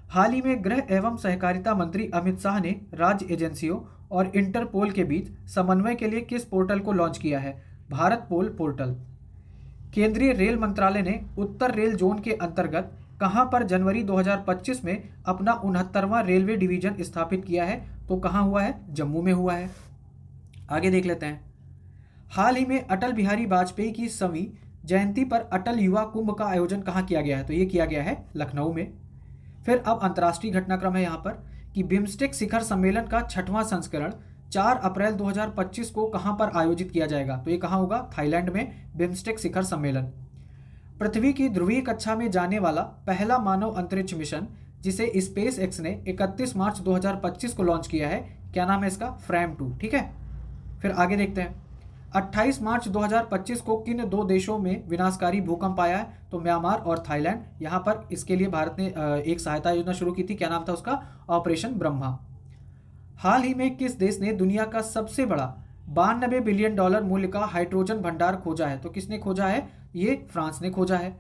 [SPEAKER 1] हाल ही में गृह एवं सहकारिता मंत्री अमित शाह ने राज्य एजेंसियों और इंटरपोल के बीच समन्वय के लिए किस पोर्टल को लॉन्च किया है? भारत पोल पोर्टल। केंद्रीय रेल मंत्रालय ने उत्तर रेल जोन के अंतर्गत कहां पर जनवरी 2025 में अपना 69वां रेलवे डिवीजन स्थापित किया है? तो कहां हुआ है? जम्मू में हुआ है। आगे देख लेते हैं। हाल ही में अटल बिहारी वाजपेयी की 100वीं जयंती पर अटल युवा कुंभ का आयोजन कहां किया गया है? तो ये किया गया है लखनऊ में। फिर अब अंतर्राष्ट्रीय घटनाक्रम है यहाँ पर कि बिम्स्टेक शिखर सम्मेलन का 6वां संस्करण 4 अप्रैल 2025 को कहां पर आयोजित किया जाएगा? तो ये कहां होगा? थाईलैंड में बिम्स्टेक शिखर सम्मेलन। पृथ्वी की ध्रुवीय कक्षा में जाने वाला पहला मानव अंतरिक्ष मिशन जिसे स्पेस एक्स ने 31 मार्च 2025 को लॉन्च किया है, क्या नाम है इसका? फ्रैम 2, ठीक है। फिर आगे देखते हैं। 28 मार्च 2025 को किन दो देशों में विनाशकारी भूकंप आया है? तो म्यांमार और थाईलैंड। यहाँ पर इसके लिए भारत ने एक सहायता योजना शुरू की थी, क्या नाम था उसका? ऑपरेशन ब्रह्मा। हाल ही में किस देश ने दुनिया का सबसे बड़ा 92 बिलियन डॉलर मूल्य का हाइड्रोजन भंडार खोजा है? तो किसने खोजा है? ये फ्रांस ने खोजा है।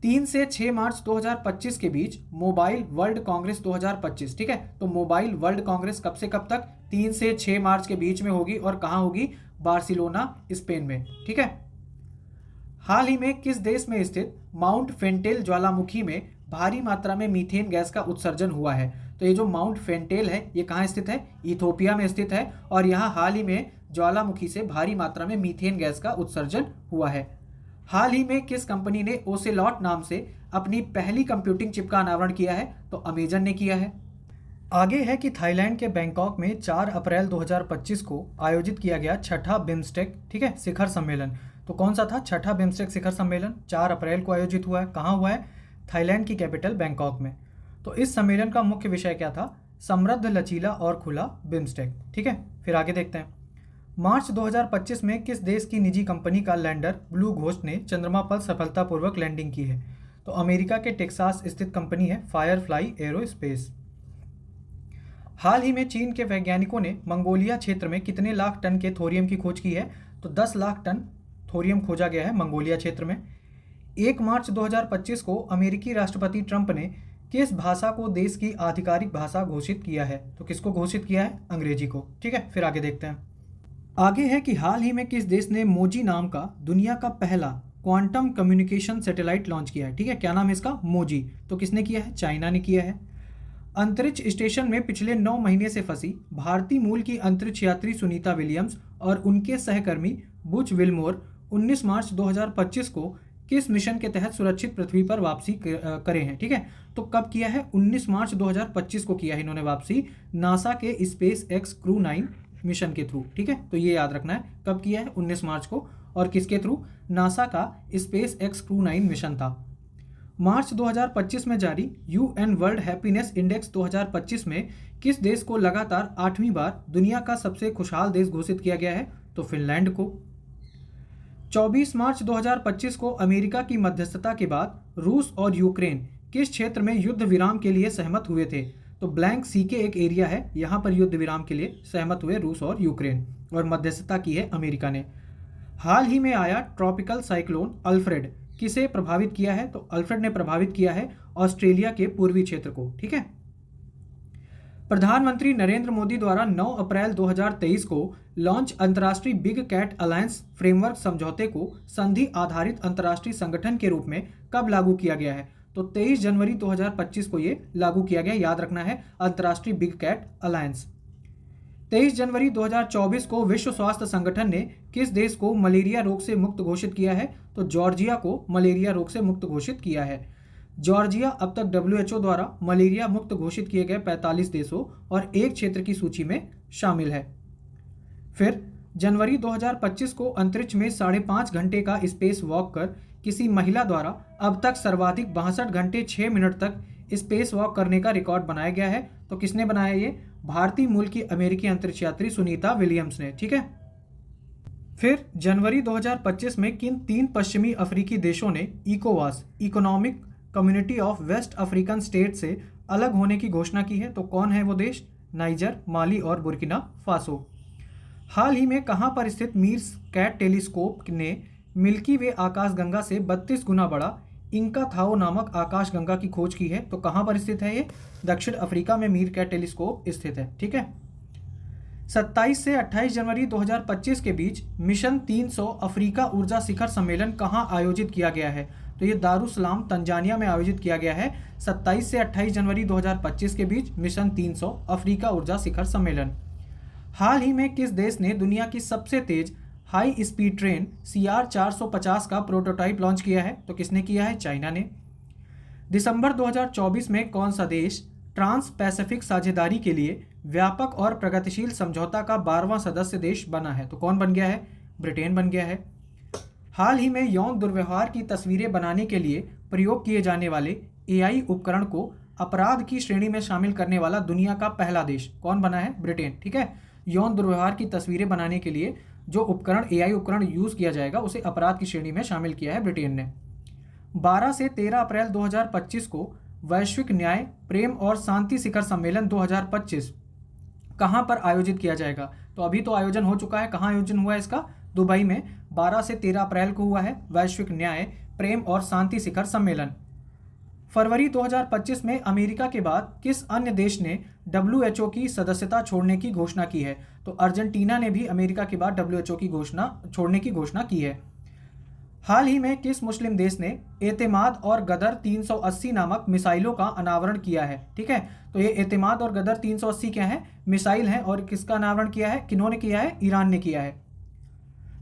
[SPEAKER 1] 3 से 6 मार्च 2025 के बीच मोबाइल वर्ल्ड कांग्रेस 2025, ठीक है। तो मोबाइल वर्ल्ड कांग्रेस कब से कब तक? 3 से 6 मार्च के बीच में होगी और कहां होगी? बार्सिलोना, स्पेन में, ठीक है। हाल ही में किस देश में स्थित माउंट फेंटेल ज्वालामुखी में भारी मात्रा में मीथेन गैस का उत्सर्जन हुआ है? तो ये जो माउंट फेंटेल है ये कहाँ स्थित है? इथोपिया में स्थित है और यहाँ हाल ही में ज्वालामुखी से भारी मात्रा में मीथेन गैस का उत्सर्जन हुआ है। हाल ही में किस कंपनी ने ओसेलॉट नाम से अपनी पहली कंप्यूटिंग चिप का अनावरण किया है? तो अमेजन ने किया है। आगे है कि थाईलैंड के बैंकॉक में 4 अप्रैल 2025 को आयोजित किया गया 6ठा बिम्स्टेक, ठीक है, शिखर सम्मेलन। तो कौन सा था 6ठा बिम्स्टेक शिखर सम्मेलन? 4 अप्रैल को आयोजित हुआ है। कहाँ हुआ है? थाईलैंड की कैपिटल बैंकॉक में। तो इस सम्मेलन का मुख्य विषय क्या था? समृद्ध, लचीला और खुला बिम्स्टेक, ठीक है। फिर आगे देखते हैं। मार्च 2025 में किस देश की निजी कंपनी का लैंडर ब्लू घोस्ट ने चंद्रमा पर सफलतापूर्वक लैंडिंग की है? तो अमेरिका के टेक्सास स्थित कंपनी है फायरफ्लाई एरोस्पेस। हाल ही में चीन के वैज्ञानिकों ने मंगोलिया क्षेत्र में कितने लाख टन के थोरियम की खोज की है? तो 10 लाख टन थोरियम खोजा गया है मंगोलिया क्षेत्र में। 1 मार्च 2025 को अमेरिकी राष्ट्रपति ट्रंप ने किस भाषा को देश की आधिकारिक भाषा घोषित किया है? तो किसको घोषित किया है? अंग्रेजी को, ठीक है। फिर आगे देखते हैं। आगे है कि हाल ही में किस देश ने मोजी नाम का दुनिया का पहला क्वांटम कम्युनिकेशन सैटेलाइट लॉन्च किया है? ठीक है, क्या नाम है इसका? मोजी। तो किसने किया है? चाइना ने किया है। अंतरिक्ष स्टेशन में पिछले 9 महीने से फंसी भारतीय मूल की अंतरिक्ष यात्री सुनीता विलियम्स और उनके सहकर्मी बुच विल्मोर 19 मार्च 2025 को किस मिशन के तहत सुरक्षित पृथ्वी पर वापसी करे हैं? ठीक है, तो कब किया है? 19 मार्च 2025 को किया है इन्होंने वापसी, नासा के स्पेस एक्स क्रू 9 मिशन के थ्रू, ठीक है। तो ये याद रखना है कब किया है? 19 मार्च को। और किसके थ्रू? नासा का स्पेस एक्स क्रू 9 मिशन था। मार्च 2025 में जारी यूएन वर्ल्ड हैप्पीनेस इंडेक्स 2025 में किस देश को लगातार 8वीं बार दुनिया का सबसे खुशहाल देश घोषित किया गया है? तो फिनलैंड को। 24 मार्च 2025 को अमेरिका की मध्यस्थता के बाद रूस और यूक्रेन किस क्षेत्र में युद्ध विराम के लिए सहमत हुए थे? तो ब्लैंक सी के एक एरिया है, यहाँ पर युद्ध विराम के लिए सहमत हुए रूस और यूक्रेन, और मध्यस्थता की है अमेरिका ने। हाल ही में आया ट्रॉपिकल साइक्लोन अल्फ्रेड किसे प्रभावित किया है? तो अल्फ्रेड ने प्रभावित किया है ऑस्ट्रेलिया के पूर्वी क्षेत्र को, ठीक है। प्रधानमंत्री नरेंद्र मोदी द्वारा 9 अप्रैल 2023 को लॉन्च अंतर्राष्ट्रीय बिग कैट अलायंस फ्रेमवर्क समझौते को संधि आधारित अंतर्राष्ट्रीय संगठन के रूप में कब लागू किया गया है? तो 23 जनवरी 2025 को ये लागू किया गया, याद रखना है, अंतर्राष्ट्रीय बिग कैट अलायंस। 23 जनवरी 2024 को विश्व स्वास्थ्य संगठन ने किस देश को मलेरिया रोग से मुक्त घोषित किया है? तो जॉर्जिया को मलेरिया रोग से मुक्त घोषित किया है। जॉर्जिया अब तक WHO द्वारा मलेरिया मुक्त घोषित किए गए 45 देशों और एक क्षेत्र की सूची में शामिल है। फिर जनवरी 2025 को अंतरिक्ष में 5.5 घंटे का स्पेस वॉक कर किसी महिला द्वारा अब तक सर्वाधिक 62 घंटे 6 मिनट तक स्पेस वॉक करने का रिकॉर्ड बनाया गया है। तो किसने बनाया ये? भारतीय मूल की अमेरिकी अंतरिक्ष यात्री सुनीता विलियम्स ने, ठीक है। फिर जनवरी 2025 में किन 3 पश्चिमी अफ्रीकी देशों ने इकोवास economic community of west African state से अलग होने की घोषणा की है? तो कौन है वो देश? नाइजर, माली और बुर्किना फासो। हाल ही में कहां पर स्थित मीर्स कैट टेलीस्कोप ने मिल्की वे आकाशगंगा से 32 गुना बड़ा इंका थाओ नामक आकाशगंगा की खोज की है? तो कहां पर स्थित है ये? दक्षिण अफ्रीका में मीर कैट टेलीस्कोप स्थित है। ठीक है। 27 से 28 जनवरी 2025 के बीच मिशन 300 अफ्रीका ऊर्जा शिखर सम्मेलन कहां आयोजित किया गया है? तो ये दारुसलाम तंजानिया में आयोजित किया गया है 27 से 28 जनवरी 2025 के बीच मिशन 300 अफ्रीका ऊर्जा शिखर सम्मेलन। हाल ही में किस देश ने दुनिया की सबसे तेज हाई स्पीड ट्रेन CR 450 का प्रोटोटाइप लॉन्च किया है? तो किसने किया है? चाइना ने। दिसंबर 2024 में कौन सा देश ट्रांस पैसिफिक साझेदारी के लिए व्यापक और प्रगतिशील समझौता का 12वां सदस्य देश बना है? तो कौन बन गया है? ब्रिटेन बन गया है। हाल ही में यौन दुर्व्यवहार की तस्वीरें बनाने के लिए प्रयोग किए जाने वाले AI उपकरण को अपराध की श्रेणी में शामिल करने वाला दुनिया का पहला देश कौन बना है? ब्रिटेन। ठीक है। यौन दुर्व्यवहार की तस्वीरें बनाने के लिए जो उपकरण AI उपकरण यूज किया जाएगा उसे अपराध की श्रेणी में शामिल किया है ब्रिटेन ने। 12 से 13 अप्रैल 2025 को वैश्विक न्याय, प्रेम और शांति शिखर सम्मेलन 2025 कहां पर आयोजित किया जाएगा? तो अभी तो आयोजन हो चुका है। कहां आयोजन हुआ है इसका? दुबई में 12 से 13 अप्रैल को हुआ है वैश्विक न्याय, प्रेम और शांति शिखर सम्मेलन। फरवरी 2025 में अमेरिका के बाद किस अन्य देश ने WHO की सदस्यता छोड़ने की घोषणा की है? तो अर्जेंटीना ने भी अमेरिका के बाद WHO की छोड़ने की घोषणा की है। हाल ही में किस मुस्लिम देश ने एतेमाद और गदर 380 नामक मिसाइलों का अनावरण किया है? ठीक है। तो ये एतेमाद और गदर 380 क्या है? मिसाइल हैं। और किसका अनावरण किया है? किन्होंने किया है? ईरान ने किया है।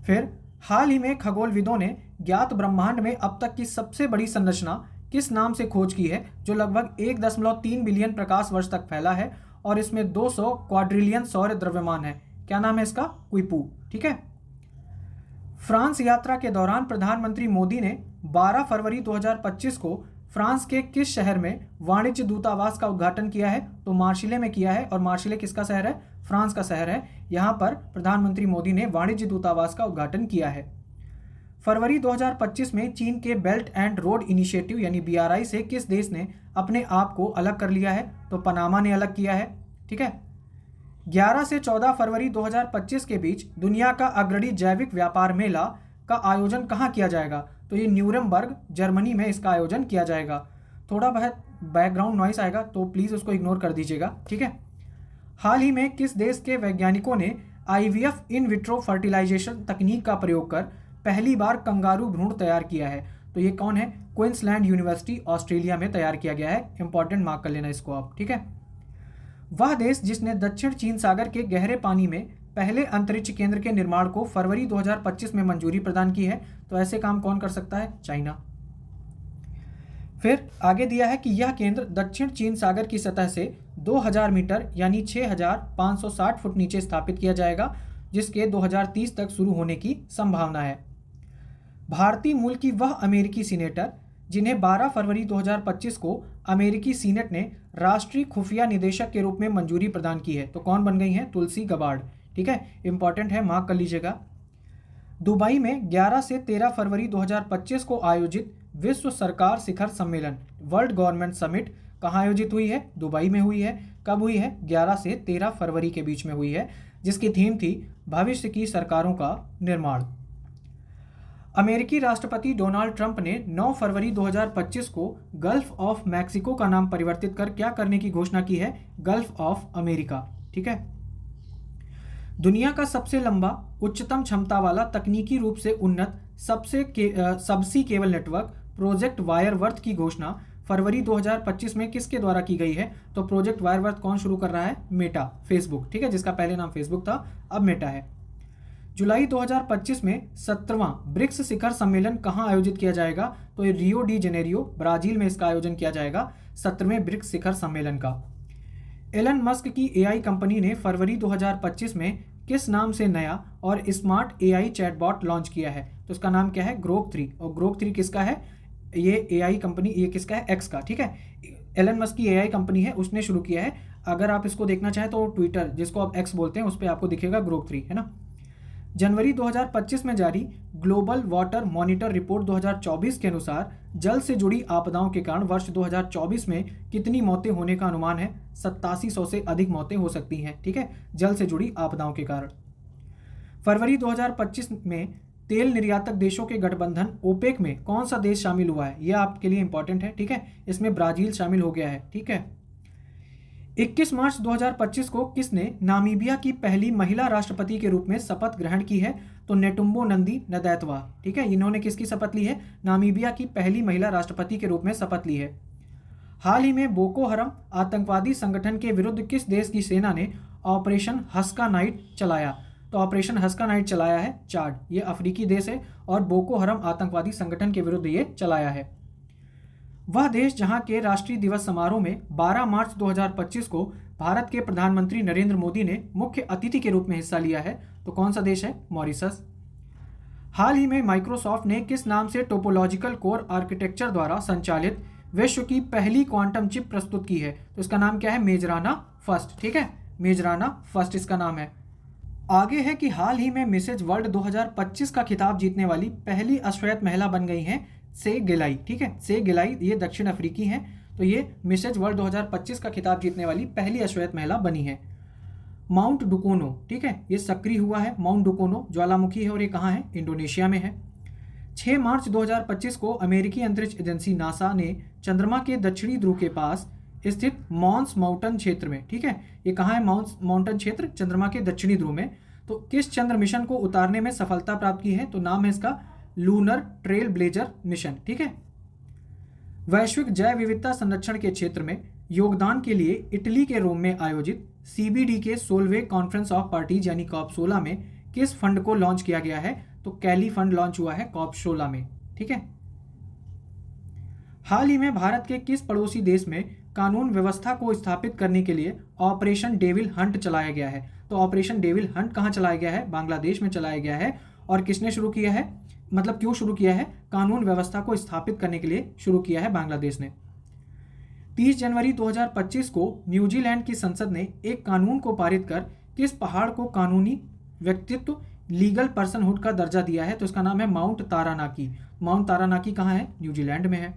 [SPEAKER 1] फिर हाल ही में खगोलविदों ने ज्ञात ब्रह्मांड में अब तक की सबसे बड़ी संरचना किस नाम से खोज की है, जो लगभग 1.3 बिलियन प्रकाश वर्ष तक फैला है और इसमें 200 क्वाड्रिलियन सौर द्रव्यमान है? क्या नाम है इसका? क्विपू। ठीक है। फ्रांस यात्रा के दौरान प्रधानमंत्री मोदी ने 12 फरवरी 2025 को फ्रांस के किस शहर में वाणिज्य दूतावास का उद्घाटन किया है? तो मार्सिले में किया है। और मार्सिले किसका शहर है? फ्रांस का शहर है। यहां पर प्रधानमंत्री मोदी ने वाणिज्य दूतावास का उद्घाटन किया है। फरवरी 2025 में चीन के बेल्ट एंड रोड इनिशिएटिव यानी BRI से किस देश ने अपने आप को अलग कर लिया है? तो पनामा ने अलग किया है। ठीक है। 11 से 14 फरवरी 2025 के बीच दुनिया का अग्रणी जैविक व्यापार मेला का आयोजन कहाँ किया जाएगा? तो ये न्यूरमबर्ग जर्मनी में इसका आयोजन किया जाएगा। थोड़ा बहुत बैकग्राउंड नॉइस आएगा तो प्लीज़ उसको इग्नोर कर दीजिएगा। ठीक है। हाल ही में किस देश के वैज्ञानिकों ने IVF इन विट्रो फर्टिलाइजेशन तकनीक का प्रयोग कर पहली बार कंगारू भ्रूण तैयार किया है? तो ये कौन है? क्वींसलैंड यूनिवर्सिटी ऑस्ट्रेलिया में तैयार किया गया है। इंपॉर्टेंट मार्क कर लेना इसको आप। ठीक है। वह देश जिसने दक्षिण चीन सागर के गहरे पानी में पहले अंतरिक्ष केंद्र के निर्माण को फरवरी 2025 में मंजूरी प्रदान की है? तो ऐसे काम कौन कर सकता है? चाइना। फिर आगे दिया है कि यह केंद्र दक्षिण चीन सागर की सतह से 2000 मीटर यानी 6560 फुट नीचे स्थापित किया जाएगा, जिसके 2030 तक शुरू होने की संभावना है। भारतीय मूल की वह अमेरिकी सीनेटर जिन्हें 12 फरवरी 2025 को अमेरिकी सीनेट ने राष्ट्रीय खुफिया निदेशक के रूप में मंजूरी प्रदान की है, तो कौन बन गई हैं? तुलसी गबार्ड। ठीक है। इंपॉर्टेंट है, मार्क कर लीजिएगा। दुबई में 11 से 13 फरवरी 2025 को आयोजित विश्व सरकार शिखर सम्मेलन वर्ल्ड गवर्नमेंट समिट कहाँ आयोजित हुई है? दुबई में हुई है। कब हुई है? 11 से 13 फरवरी के बीच में हुई है, जिसकी थीम थी भविष्य की सरकारों का निर्माण। अमेरिकी राष्ट्रपति डोनाल्ड ट्रंप ने 9 फरवरी 2025 को गल्फ ऑफ मैक्सिको का नाम परिवर्तित कर क्या करने की घोषणा की है? Gulf of America. ठीक है। दुनिया का सबसे लंबा उच्चतम क्षमता वाला तकनीकी रूप से उन्नत सबसी केबल नेटवर्क प्रोजेक्ट वायरवर्थ की घोषणा फरवरी 2025 में किसके द्वारा की गई है? तो प्रोजेक्ट वायरवर्थ कौन शुरू कर रहा है? Meta, Facebook. ठीक है। जिसका पहले नाम फेसबुक था, अब मेटा है। जुलाई 2025 में 17वां ब्रिक्स शिखर सम्मेलन कहां आयोजित किया जाएगा? तो ये रियो डी जेनेरियो ब्राजील में इसका आयोजन किया जाएगा 17वें ब्रिक्स शिखर सम्मेलन का। एलन मस्क की AI कंपनी ने फरवरी 2025 में किस नाम से नया और स्मार्ट AI चैटबॉट लॉन्च किया है? तो इसका नाम क्या है? ग्रोक 3। और ग्रोक 3 किसका है? ये AI कंपनी, ये किसका है? X का। ठीक है। एलन मस्क की AI कंपनी है, उसने शुरू किया है। अगर आप इसको देखना चाहें तो ट्विटर, जिसको आप X बोलते हैं, उस पर आपको दिखेगा ग्रोक 3, है ना। जनवरी 2025 में जारी ग्लोबल वाटर मॉनिटर रिपोर्ट 2024 के अनुसार जल से जुड़ी आपदाओं के कारण वर्ष 2024 में कितनी मौतें होने का अनुमान है? 8700 से अधिक मौतें हो सकती हैं, ठीक है, जल से जुड़ी आपदाओं के कारण। फरवरी 2025 में तेल निर्यातक देशों के गठबंधन ओपेक में कौन सा देश शामिल हुआ है? यह आपके लिए इंपॉर्टेंट है, ठीक है, इसमें ब्राजील शामिल हो गया है, ठीक है। 21 मार्च 2025 को किसने नामीबिया की पहली महिला राष्ट्रपति के रूप में शपथ ग्रहण की है? तो नेटुम्बो नंदी नदैतवा, ठीक है, इन्होंने किसकी शपथ ली है? नामीबिया की पहली महिला राष्ट्रपति के रूप में शपथ ली है। हाल ही में बोको हरम आतंकवादी संगठन के विरुद्ध किस देश की सेना ने ऑपरेशन हस्का नाइट चलाया? तो ऑपरेशन हस्का नाइट चलाया है चाड, ये अफ्रीकी देश है और बोको हरम आतंकवादी संगठन के विरुद्ध ये चलाया है। वह देश जहां के राष्ट्रीय दिवस समारोह में 12 मार्च 2025 को भारत के प्रधानमंत्री नरेंद्र मोदी ने मुख्य अतिथि के रूप में हिस्सा लिया है, तो कौन सा देश है? मॉरिशस। हाल ही में माइक्रोसॉफ्ट ने किस नाम से टोपोलॉजिकल कोर आर्किटेक्चर द्वारा संचालित विश्व की पहली क्वांटम चिप प्रस्तुत की है? तो इसका नाम क्या है? मेजराना फर्स्ट, ठीक है, मेजराना फर्स्ट इसका नाम है। आगे है कि हाल ही में मिसेज वर्ल्ड 2025 का खिताब जीतने वाली पहली अश्वेत महिला बन गई हैं से गिलाई, ठीक है, से गिलाई, ये दक्षिण अफ्रीकी हैं, तो ये मिसेज वर्ल्ड 2025 का खिताब जीतने वाली पहली अश्वेत महिला बनी है। माउंट डुकोनो, ठीक है, ये सक्रिय हुआ है, माउंट डुकोनो ज्वालामुखी है और ये कहाँ है? इंडोनेशिया में है। 6 मार्च 2025 को अमेरिकी अंतरिक्ष एजेंसी नासा ने चंद्रमा के दक्षिणी ध्रुव के पास स्थित मॉन्स माउंटेन क्षेत्र में, ठीक है, ये कहाँ है? मॉन्स माउंटेन क्षेत्र चंद्रमा के दक्षिणी ध्रुव में, तो किस चंद्र मिशन को उतारने में सफलता प्राप्त की है? तो नाम है इसका लूनर ट्रेल ब्लेजर मिशन, ठीक है। वैश्विक जैव विविधता संरक्षण के क्षेत्र में योगदान के लिए इटली के रोम में आयोजित CBD के 16वें कॉन्फ्रेंस ऑफ पार्टीज यानी कॉप 16 में किस फंड को लॉन्च किया गया है? तो कैली फंड लॉन्च हुआ है कॉप 16 में, ठीक है। हाल ही में भारत के किस पड़ोसी देश में कानून व्यवस्था को स्थापित करने के लिए ऑपरेशन डेविल हंट चलाया गया है? तो ऑपरेशन डेविल हंट कहाँ चलाया गया है? बांग्लादेश में चलाया गया है। और किसने शुरू किया है? मतलब क्यों शुरू किया है? कानून व्यवस्था को स्थापित करने के लिए शुरू किया है बांग्लादेश ने। 30 जनवरी 2025 को न्यूजीलैंड की संसद ने एक कानून को पारित कर किस पहाड़ को कानूनी व्यक्तित्व लीगल पर्सनहुड का दर्जा दिया है? तो इसका नाम है माउंट तारानाकी। माउंट तारानाकी कहाँ है? न्यूजीलैंड में है।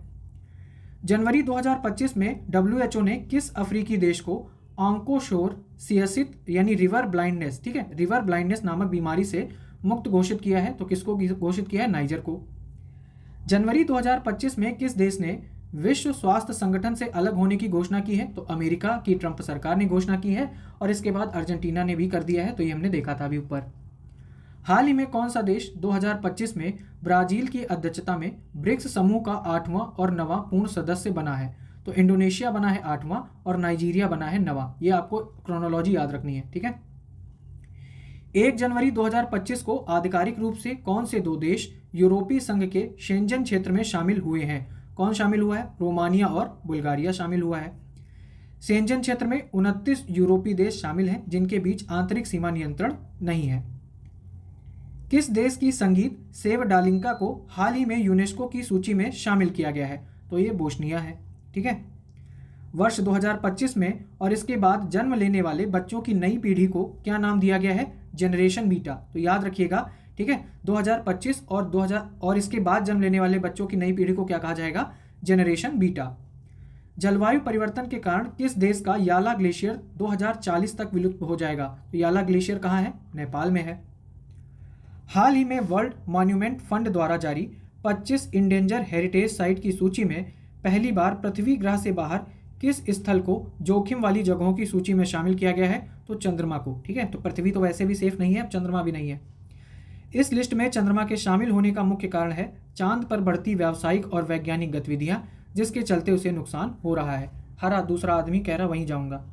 [SPEAKER 1] जनवरी 2025 में WHO ने किस अफ्रीकी देश को ऑन्कोशोरसियसिस यानी रिवर ब्लाइंडनेस, ठीक है, रिवर ब्लाइंडनेस नामक बीमारी से मुक्त घोषित किया है? तो किसको घोषित किया है? नाइजर को। जनवरी 2025 में किस देश ने विश्व स्वास्थ्य संगठन से अलग होने की घोषणा की है? तो अमेरिका की ट्रंप सरकार ने घोषणा की है और इसके बाद अर्जेंटीना ने भी कर दिया है, तो ये हमने देखा था अभी ऊपर। हाल ही में कौन सा देश 2025 में ब्राजील की अध्यक्षता में ब्रिक्स समूह का 8वां और 9वां पूर्ण सदस्य बना है? तो इंडोनेशिया बना है 8वां और नाइजीरिया बना है 9वां। ये आपको क्रोनोलॉजी याद रखनी है, ठीक है। 1 जनवरी 2025 को आधिकारिक रूप से कौन से 2 देश यूरोपीय संघ के शेंजन क्षेत्र में शामिल हुए हैं? कौन शामिल हुआ है? रोमानिया और बुल्गारिया शामिल हुआ है। शेंजन क्षेत्र में 29 यूरोपीय देश शामिल हैं जिनके बीच आंतरिक सीमा नियंत्रण नहीं है। किस देश की संगीत सेवडालिंका को हाल ही में यूनेस्को की सूची में शामिल किया गया है? तो ये बोस्निया है, ठीक है। वर्ष 2025 में और इसके बाद जन्म लेने वाले बच्चों की नई पीढ़ी को क्या नाम दिया गया है? Generation beta. तो याद रखिएगा, ठीक है, 2025 और इसके बाद जन्म लेने वाले बच्चों की नई पीढ़ी को क्या कहा जाएगा? Generation beta. जलवायु परिवर्तन के कारण किस देश का याला ग्लेशियर 2040 तक विलुप्त हो जाएगा? तो याला ग्लेशियर कहाँ है? नेपाल में है। हाल ही में वर्ल्ड मॉन्यूमेंट फंड द्वारा जारी 25 इंडेंजर हेरिटेज साइट की सूची में पहली बार पृथ्वी ग्रह से बाहर किस स्थल को जोखिम वाली जगहों की सूची में शामिल किया गया है? तो चंद्रमा को, ठीक है। तो पृथ्वी तो वैसे भी सेफ नहीं है, अब चंद्रमा भी नहीं है। इस लिस्ट में चंद्रमा के शामिल होने का मुख्य कारण है चांद पर बढ़ती व्यावसायिक और वैज्ञानिक गतिविधियां, जिसके चलते उसे नुकसान हो रहा है। हर दूसरा आदमी कह रहा वहीं जाऊंगा।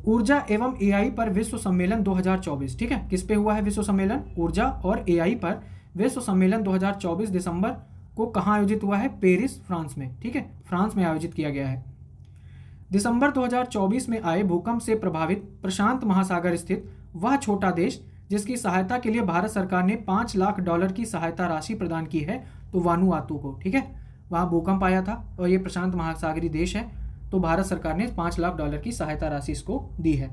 [SPEAKER 1] ऊर्जा एवं AI पर विश्व सम्मेलन 2024, ठीक है, किस पे हुआ है विश्व सम्मेलन? ऊर्जा और AI पर विश्व सम्मेलन 2024 दिसंबर को कहाँ आयोजित हुआ है? पेरिस, फ्रांस में, ठीक है, फ्रांस में आयोजित किया गया है। दिसंबर 2024 में आए भूकंप से प्रभावित प्रशांत महासागर स्थित वह छोटा देश जिसकी सहायता के लिए भारत सरकार ने $5 लाख की सहायता राशि प्रदान की है, तो वानुआतू को, ठीक है। वहाँ भूकंप आया था और ये प्रशांत महासागरीय देश है, तो भारत सरकार ने $5 लाख की सहायता राशि इसको दी है।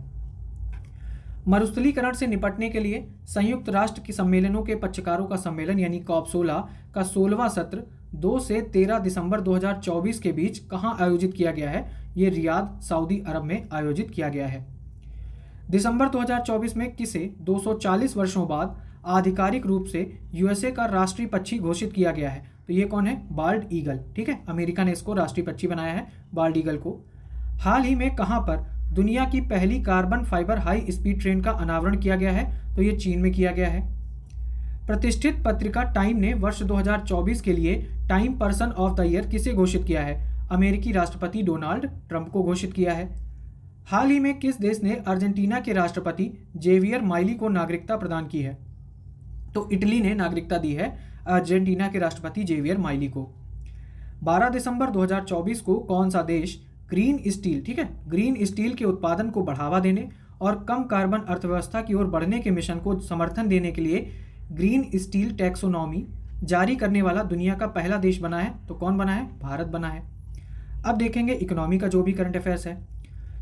[SPEAKER 1] मरुस्थलीकरण से निपटने के लिए संयुक्त राष्ट्र के सम्मेलनों के पक्षकारों का सम्मेलन यानी COP16 का 16वां सत्र 2 से 13 दिसंबर 2024 के बीच कहाँ आयोजित किया गया है? ये रियाद, सऊदी अरब में आयोजित किया गया है। दिसंबर 2024 में किसे 240 वर्षों बाद आधिकारिक रूप से यूएसए का राष्ट्रीय पक्षी घोषित किया गया है? तो ये कौन है? Bald eagle. ठीक है, अमेरिका ने इसको राष्ट्रीय पक्षी बनाया है, बाल्ड ईगल को। हाल ही में कहाँ पर दुनिया की पहली carbon fibre high speed train का अनावरण किया गया है? तो ये चीन में किया गया है। प्रतिष्ठित पत्रिका टाइम ने वर्ष 2024 के लिए time person of the year किसे घोषित किया है? अमेरिकी राष्ट्रपति डोनाल्ड ट्रंप को घोषित किया है। हाल ही में किस देश ने अर्जेंटीना के राष्ट्रपति जेवियर माइली को नागरिकता प्रदान की है? तो इटली ने नागरिकता दी है अर्जेंटीना के राष्ट्रपति जेवियर माइली को। 12 दिसंबर 2024 को कौन सा देश ग्रीन स्टील, ठीक है, ग्रीन स्टील के उत्पादन को बढ़ावा देने और कम कार्बन अर्थव्यवस्था की ओर बढ़ने के मिशन को समर्थन देने के लिए ग्रीन स्टील टैक्सोनॉमी जारी करने वाला दुनिया का पहला देश बना है? तो कौन बना है? भारत बना है। अब देखेंगे इकोनॉमी का जो भी करंट अफेयर्स है।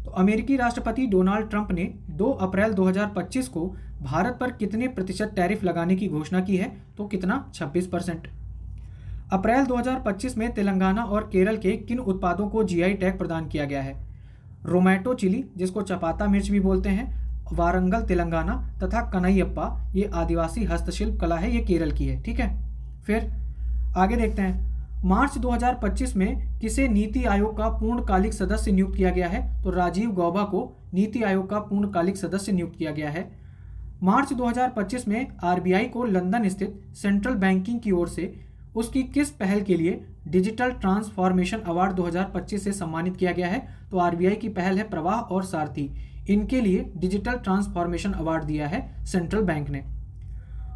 [SPEAKER 1] तो अमेरिकी राष्ट्रपति डोनाल्ड ट्रंप ने 2 अप्रैल 2025 को भारत पर कितने प्रतिशत टैरिफ लगाने की घोषणा की है? तो कितना? 26%। अप्रैल 2025 में तेलंगाना और केरल के किन उत्पादों को जीआई टैग प्रदान किया गया है? रोमैटो चिली, जिसको चपाता मिर्च भी बोलते हैं, वारंगल तेलंगाना, तथा कनैयप्पा, ये आदिवासी हस्तशिल्प कला है, ये केरल की है। ठीक है, फिर आगे देखते हैं। मार्च 2025 में किसे नीति आयोग का पूर्णकालिक सदस्य नियुक्त किया गया है? तो राजीव गौबा को नीति आयोग का पूर्णकालिक सदस्य नियुक्त किया गया है। मार्च 2025 में आरबीआई को लंदन स्थित सेंट्रल बैंकिंग की ओर से उसकी किस पहल के लिए डिजिटल ट्रांसफॉर्मेशन अवार्ड 2025 से सम्मानित किया गया है? तो आरबीआई की पहल है प्रवाह और सारथी, इनके लिए डिजिटल ट्रांसफॉर्मेशन अवार्ड दिया है सेंट्रल बैंक ने।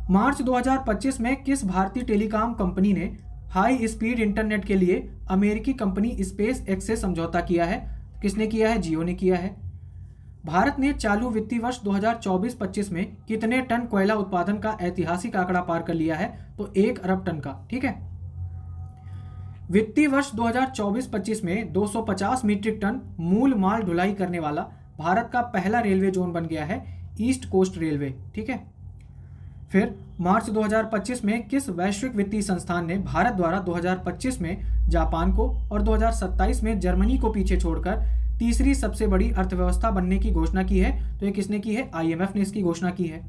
[SPEAKER 1] मार्च 2025 में किस भारतीय टेलीकॉम कंपनी ने हाई स्पीड इंटरनेट के लिए अमेरिकी कंपनी स्पेस एक्स से समझौता किया है? किसने किया है? जियो ने किया है। भारत ने चालू वित्तीय वर्ष 2024-25 में कितने टन कोयला उत्पादन का ऐतिहासिक आंकड़ा पार कर लिया है? तो 1 अरब टन का। ठीक है, वित्तीय वर्ष 2024-25 में 250 मीट्रिक टन मूल माल ढुलाई करने वाला भारत का पहला रेलवे जोन बन गया है ईस्ट कोस्ट रेलवे। ठीक है, फिर मार्च 2025 में किस वैश्विक वित्तीय संस्थान ने भारत द्वारा 2025 में जापान को और 2027 में जर्मनी को पीछे छोड़कर तीसरी सबसे बड़ी अर्थव्यवस्था बनने की घोषणा की है? तो ये किसने की है? आईएमएफ ने इसकी घोषणा की है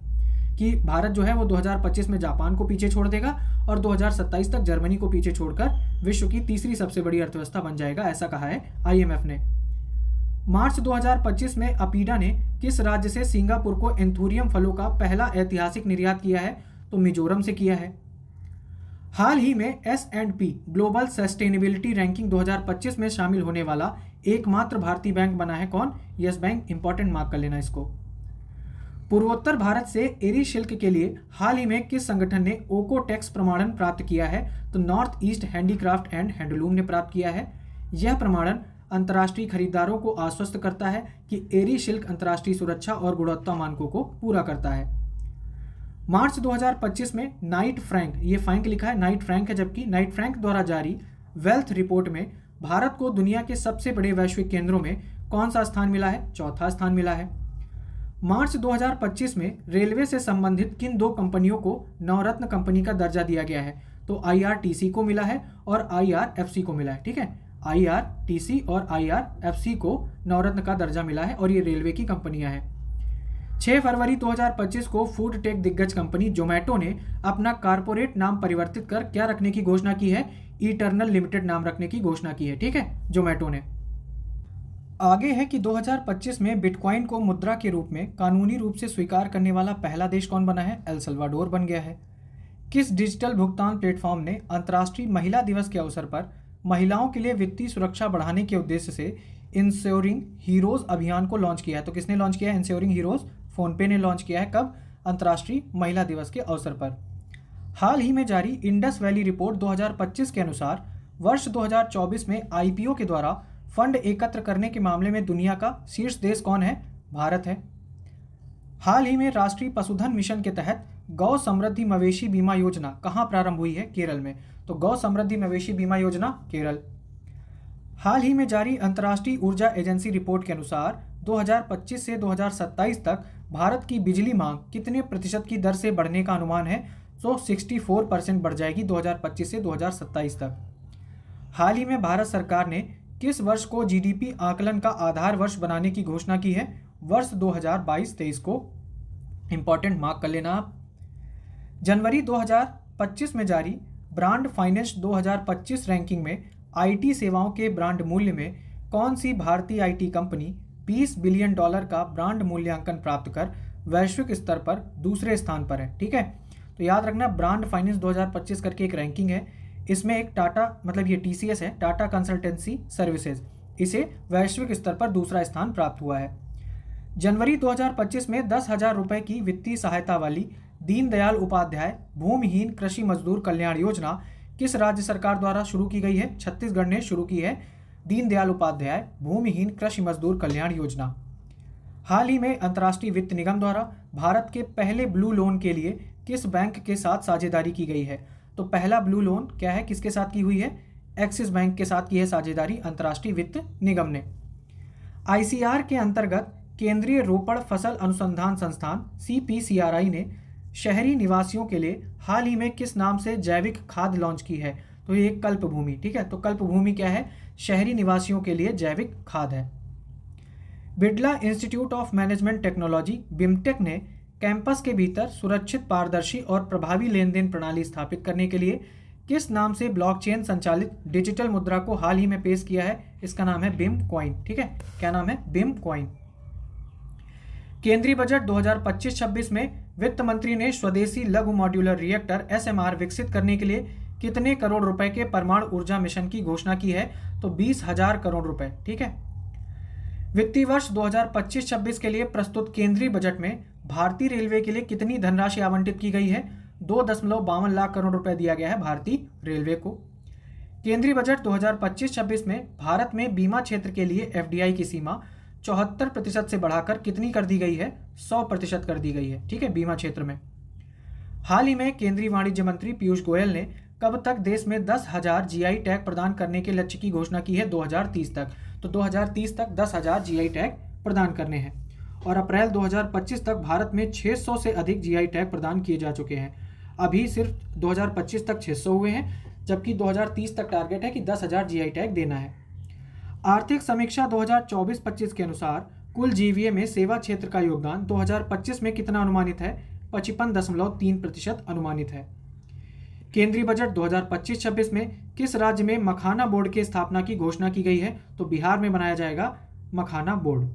[SPEAKER 1] कि भारत जो है वो 2025 में जापान को पीछे छोड़ देगा और 2027 तक जर्मनी को पीछे छोड़कर विश्व की तीसरी सबसे बड़ी अर्थव्यवस्था बन जाएगा, ऐसा कहा है आईएमएफ ने। मार्च 2025 में अपीडा ने किस राज्य से सिंगापुर को एंथूरियम फलों का पहला ऐतिहासिक निर्यात किया है? तो मिजोरम से किया है। हाल ही में S&P ग्लोबल सस्टेनेबिलिटी रैंकिंग 2025 में शामिल होने वाला एकमात्र भारतीय बैंक बना है कौन? Yes bank. इंपॉर्टेंट मार्क कर लेना इसको। पूर्वोत्तर भारत से एरी शिल्क के लिए हाल ही में किस संगठन ने ओकोटेक्स प्रमाणन प्राप्त किया है? तो north east handicraft and handloom ने प्राप्त किया है। यह प्रमाणन अंतर्राष्ट्रीय खरीदारों को आश्वस्त करता है कि एरी शिल्क अंतर्राष्ट्रीय सुरक्षा और गुणवत्ता मानकों को पूरा करता है। मार्च 2025 में नाइट फ्रैंक, ये फ्रैंक लिखा है, नाइट फ्रैंक है, जबकि नाइट फ्रैंक द्वारा जारी वेल्थ रिपोर्ट में भारत को दुनिया के सबसे बड़े वैश्विक केंद्रों में कौन सा स्थान मिला है? चौथा स्थान मिला है। मार्च 2025 में रेलवे से संबंधित किन 2 कंपनियों को नवरत्न कंपनी का दर्जा दिया गया है? तो आईआरटीसी को मिला है और आईआरएफसी को मिला है। ठीक है, आईआरटीसी और आईआरएफसी को नवरत्न का दर्जा मिला है और ये रेलवे की कंपनियां हैं। 6 फरवरी 2025 को फूड टेक दिग्गज कंपनी जोमैटो ने अपना कारपोरेट नाम परिवर्तित कर क्या रखने की घोषणा की है? इटर्नल लिमिटेड नाम रखने की घोषणा की है। ठीक है, जोमैटो ने। आगे है कि 2025 में बिटकॉइन को मुद्रा के रूप में कानूनी रूप से स्वीकार करने वाला पहला देश कौन बना है? एल सल्वाडोर बन गया है। किस डिजिटल भुगतान प्लेटफॉर्म ने अंतर्राष्ट्रीय महिला दिवस के अवसर पर महिलाओं के लिए वित्तीय सुरक्षा बढ़ाने के उद्देश्य से इंश्योरिंग हीरोज अभियान को लॉन्च किया है? तो किसने लॉन्च किया है इंश्योरिंग हीरोज? फोनपे ने लॉन्च किया है। कब? अंतर्राष्ट्रीय महिला दिवस के अवसर पर। हाल ही में जारी इंडस वैली रिपोर्ट 2025 के अनुसार वर्ष 2024 में आईपीओ के द्वारा फंड एकत्र करने के मामले में दुनिया का शीर्ष देश कौन है? भारत है। हाल ही में राष्ट्रीय पशुधन मिशन के तहत गौ समृद्धि मवेशी बीमा योजना कहाँ प्रारंभ हुई है? केरल में। तो गौ समृद्धि मवेशी बीमा योजना केरल। हाल ही में जारी अंतर्राष्ट्रीय ऊर्जा एजेंसी रिपोर्ट के अनुसार 2025 से 2027 तक भारत की बिजली मांग कितने प्रतिशत की दर से बढ़ने का अनुमान है? तो 64% बढ़ जाएगी 2025 से 2027 तक। हाल ही में भारत सरकार ने किस वर्ष को जीडीपी आकलन का आधार वर्ष बनाने की घोषणा की है? वर्ष 2022-23 को। इंपॉर्टेंट मार्क कर लेना आप। जनवरी 2025 में जारी ब्रांड फाइनेंस 2025 रैंकिंग में आईटी सेवाओं के ब्रांड मूल्य में कौन सी भारतीय आईटी कंपनी $20 बिलियन का ब्रांड मूल्यांकन प्राप्त कर वैश्विक स्तर पर दूसरे स्थान पर है? ठीक है, तो याद रखना ब्रांड फाइनेंस 2025 करके एक रैंकिंग है। इसमें एक टाटा, मतलब ये टीसीएस है, टाटा कंसल्टेंसी सर्विसेज, इसे वैश्विक स्तर पर दूसरा स्थान प्राप्त हुआ है। जनवरी 2025 में 10,000 रुपये की वित्तीय सहायता वाली दीनदयाल उपाध्याय भूमिहीन कृषि मजदूर कल्याण योजना किस राज्य सरकार द्वारा शुरू की गई है? छत्तीसगढ़ ने शुरू की है दीनदयाल उपाध्याय भूमिहीन कृषि मजदूर कल्याण योजना। हाल ही में अंतर्राष्ट्रीय वित्त निगम द्वारा भारत के पहले ब्लू लोन के लिए किस बैंक के साथ साझेदारी की गई है? तो पहला ब्लू लोन क्या है, किसके साथ की हुई है? एक्सिस बैंक के साथ की है साझेदारी अंतर्राष्ट्रीय वित्त निगम ने। आईसीआर के अंतर्गत केंद्रीय रोपड़ फसल अनुसंधान संस्थान CPCRI ने शहरी निवासियों के लिए हाल ही में किस नाम से जैविक खाद लॉन्च की है? तो ये कल्प भूमि। ठीक है, तो कल्प भूमि क्या है? शहरी निवासियों के लिए जैविक खाद है। Birla institute of management technology BIMTECH ने कैंपस के भीतर सुरक्षित, पारदर्शी और प्रभावी लेन देन प्रणाली स्थापित करने के लिए किस नाम से ब्लॉकचेन संचालित डिजिटल मुद्रा को हाल ही में पेश किया है? इसका नाम है बिम कॉइन। ठीक है, क्या नाम है? बिम कॉइन। केंद्रीय बजट 2025-26 में वित्त मंत्री ने स्वदेशी लघु मॉड्यूलर रिएक्टर SMR विकसित करने के लिए कितने करोड़ रुपए के परमाणु ऊर्जा मिशन की घोषणा की है? तो 20,000 करोड़ रुपए। ठीक है, वित्तीय वर्ष 2025-26 के लिए प्रस्तुत केंद्रीय बजट में भारतीय रेलवे के लिए कितनी धनराशि आवंटित की गई है? 2.52 लाख करोड़ रुपए दिया गया है भारतीय रेलवे को। केंद्रीय बजट 2025-26 में भारत में बीमा क्षेत्र के लिए FDI की सीमा 74% से बढ़ाकर कितनी कर दी गई है? 100% कर दी गई है। ठीक है, बीमा क्षेत्र में। हाल ही में केंद्रीय वाणिज्य मंत्री पीयूष गोयल ने कब तक देश में 10,000 GI टैग प्रदान करने के लक्ष्य की घोषणा की है? 2030 तक। तो 2030 तक 10,000 GI टैग प्रदान करने हैं और अप्रैल 2025 तक भारत में 600 से अधिक GI टैग प्रदान किए जा चुके हैं। अभी सिर्फ 2025 तक 600 हुए हैं, जबकि 2030 तक टारगेट है कि 10,000 GI टैग देना है। आर्थिक समीक्षा 2024-25 के अनुसार कुल GVA में सेवा क्षेत्र का योगदान 2025 में कितना अनुमानित है? 55.3% अनुमानित है। केंद्रीय बजट 2025-26 में किस राज्य में मखाना बोर्ड की स्थापना की घोषणा की गई है? तो बिहार में बनाया जाएगा मखाना बोर्ड।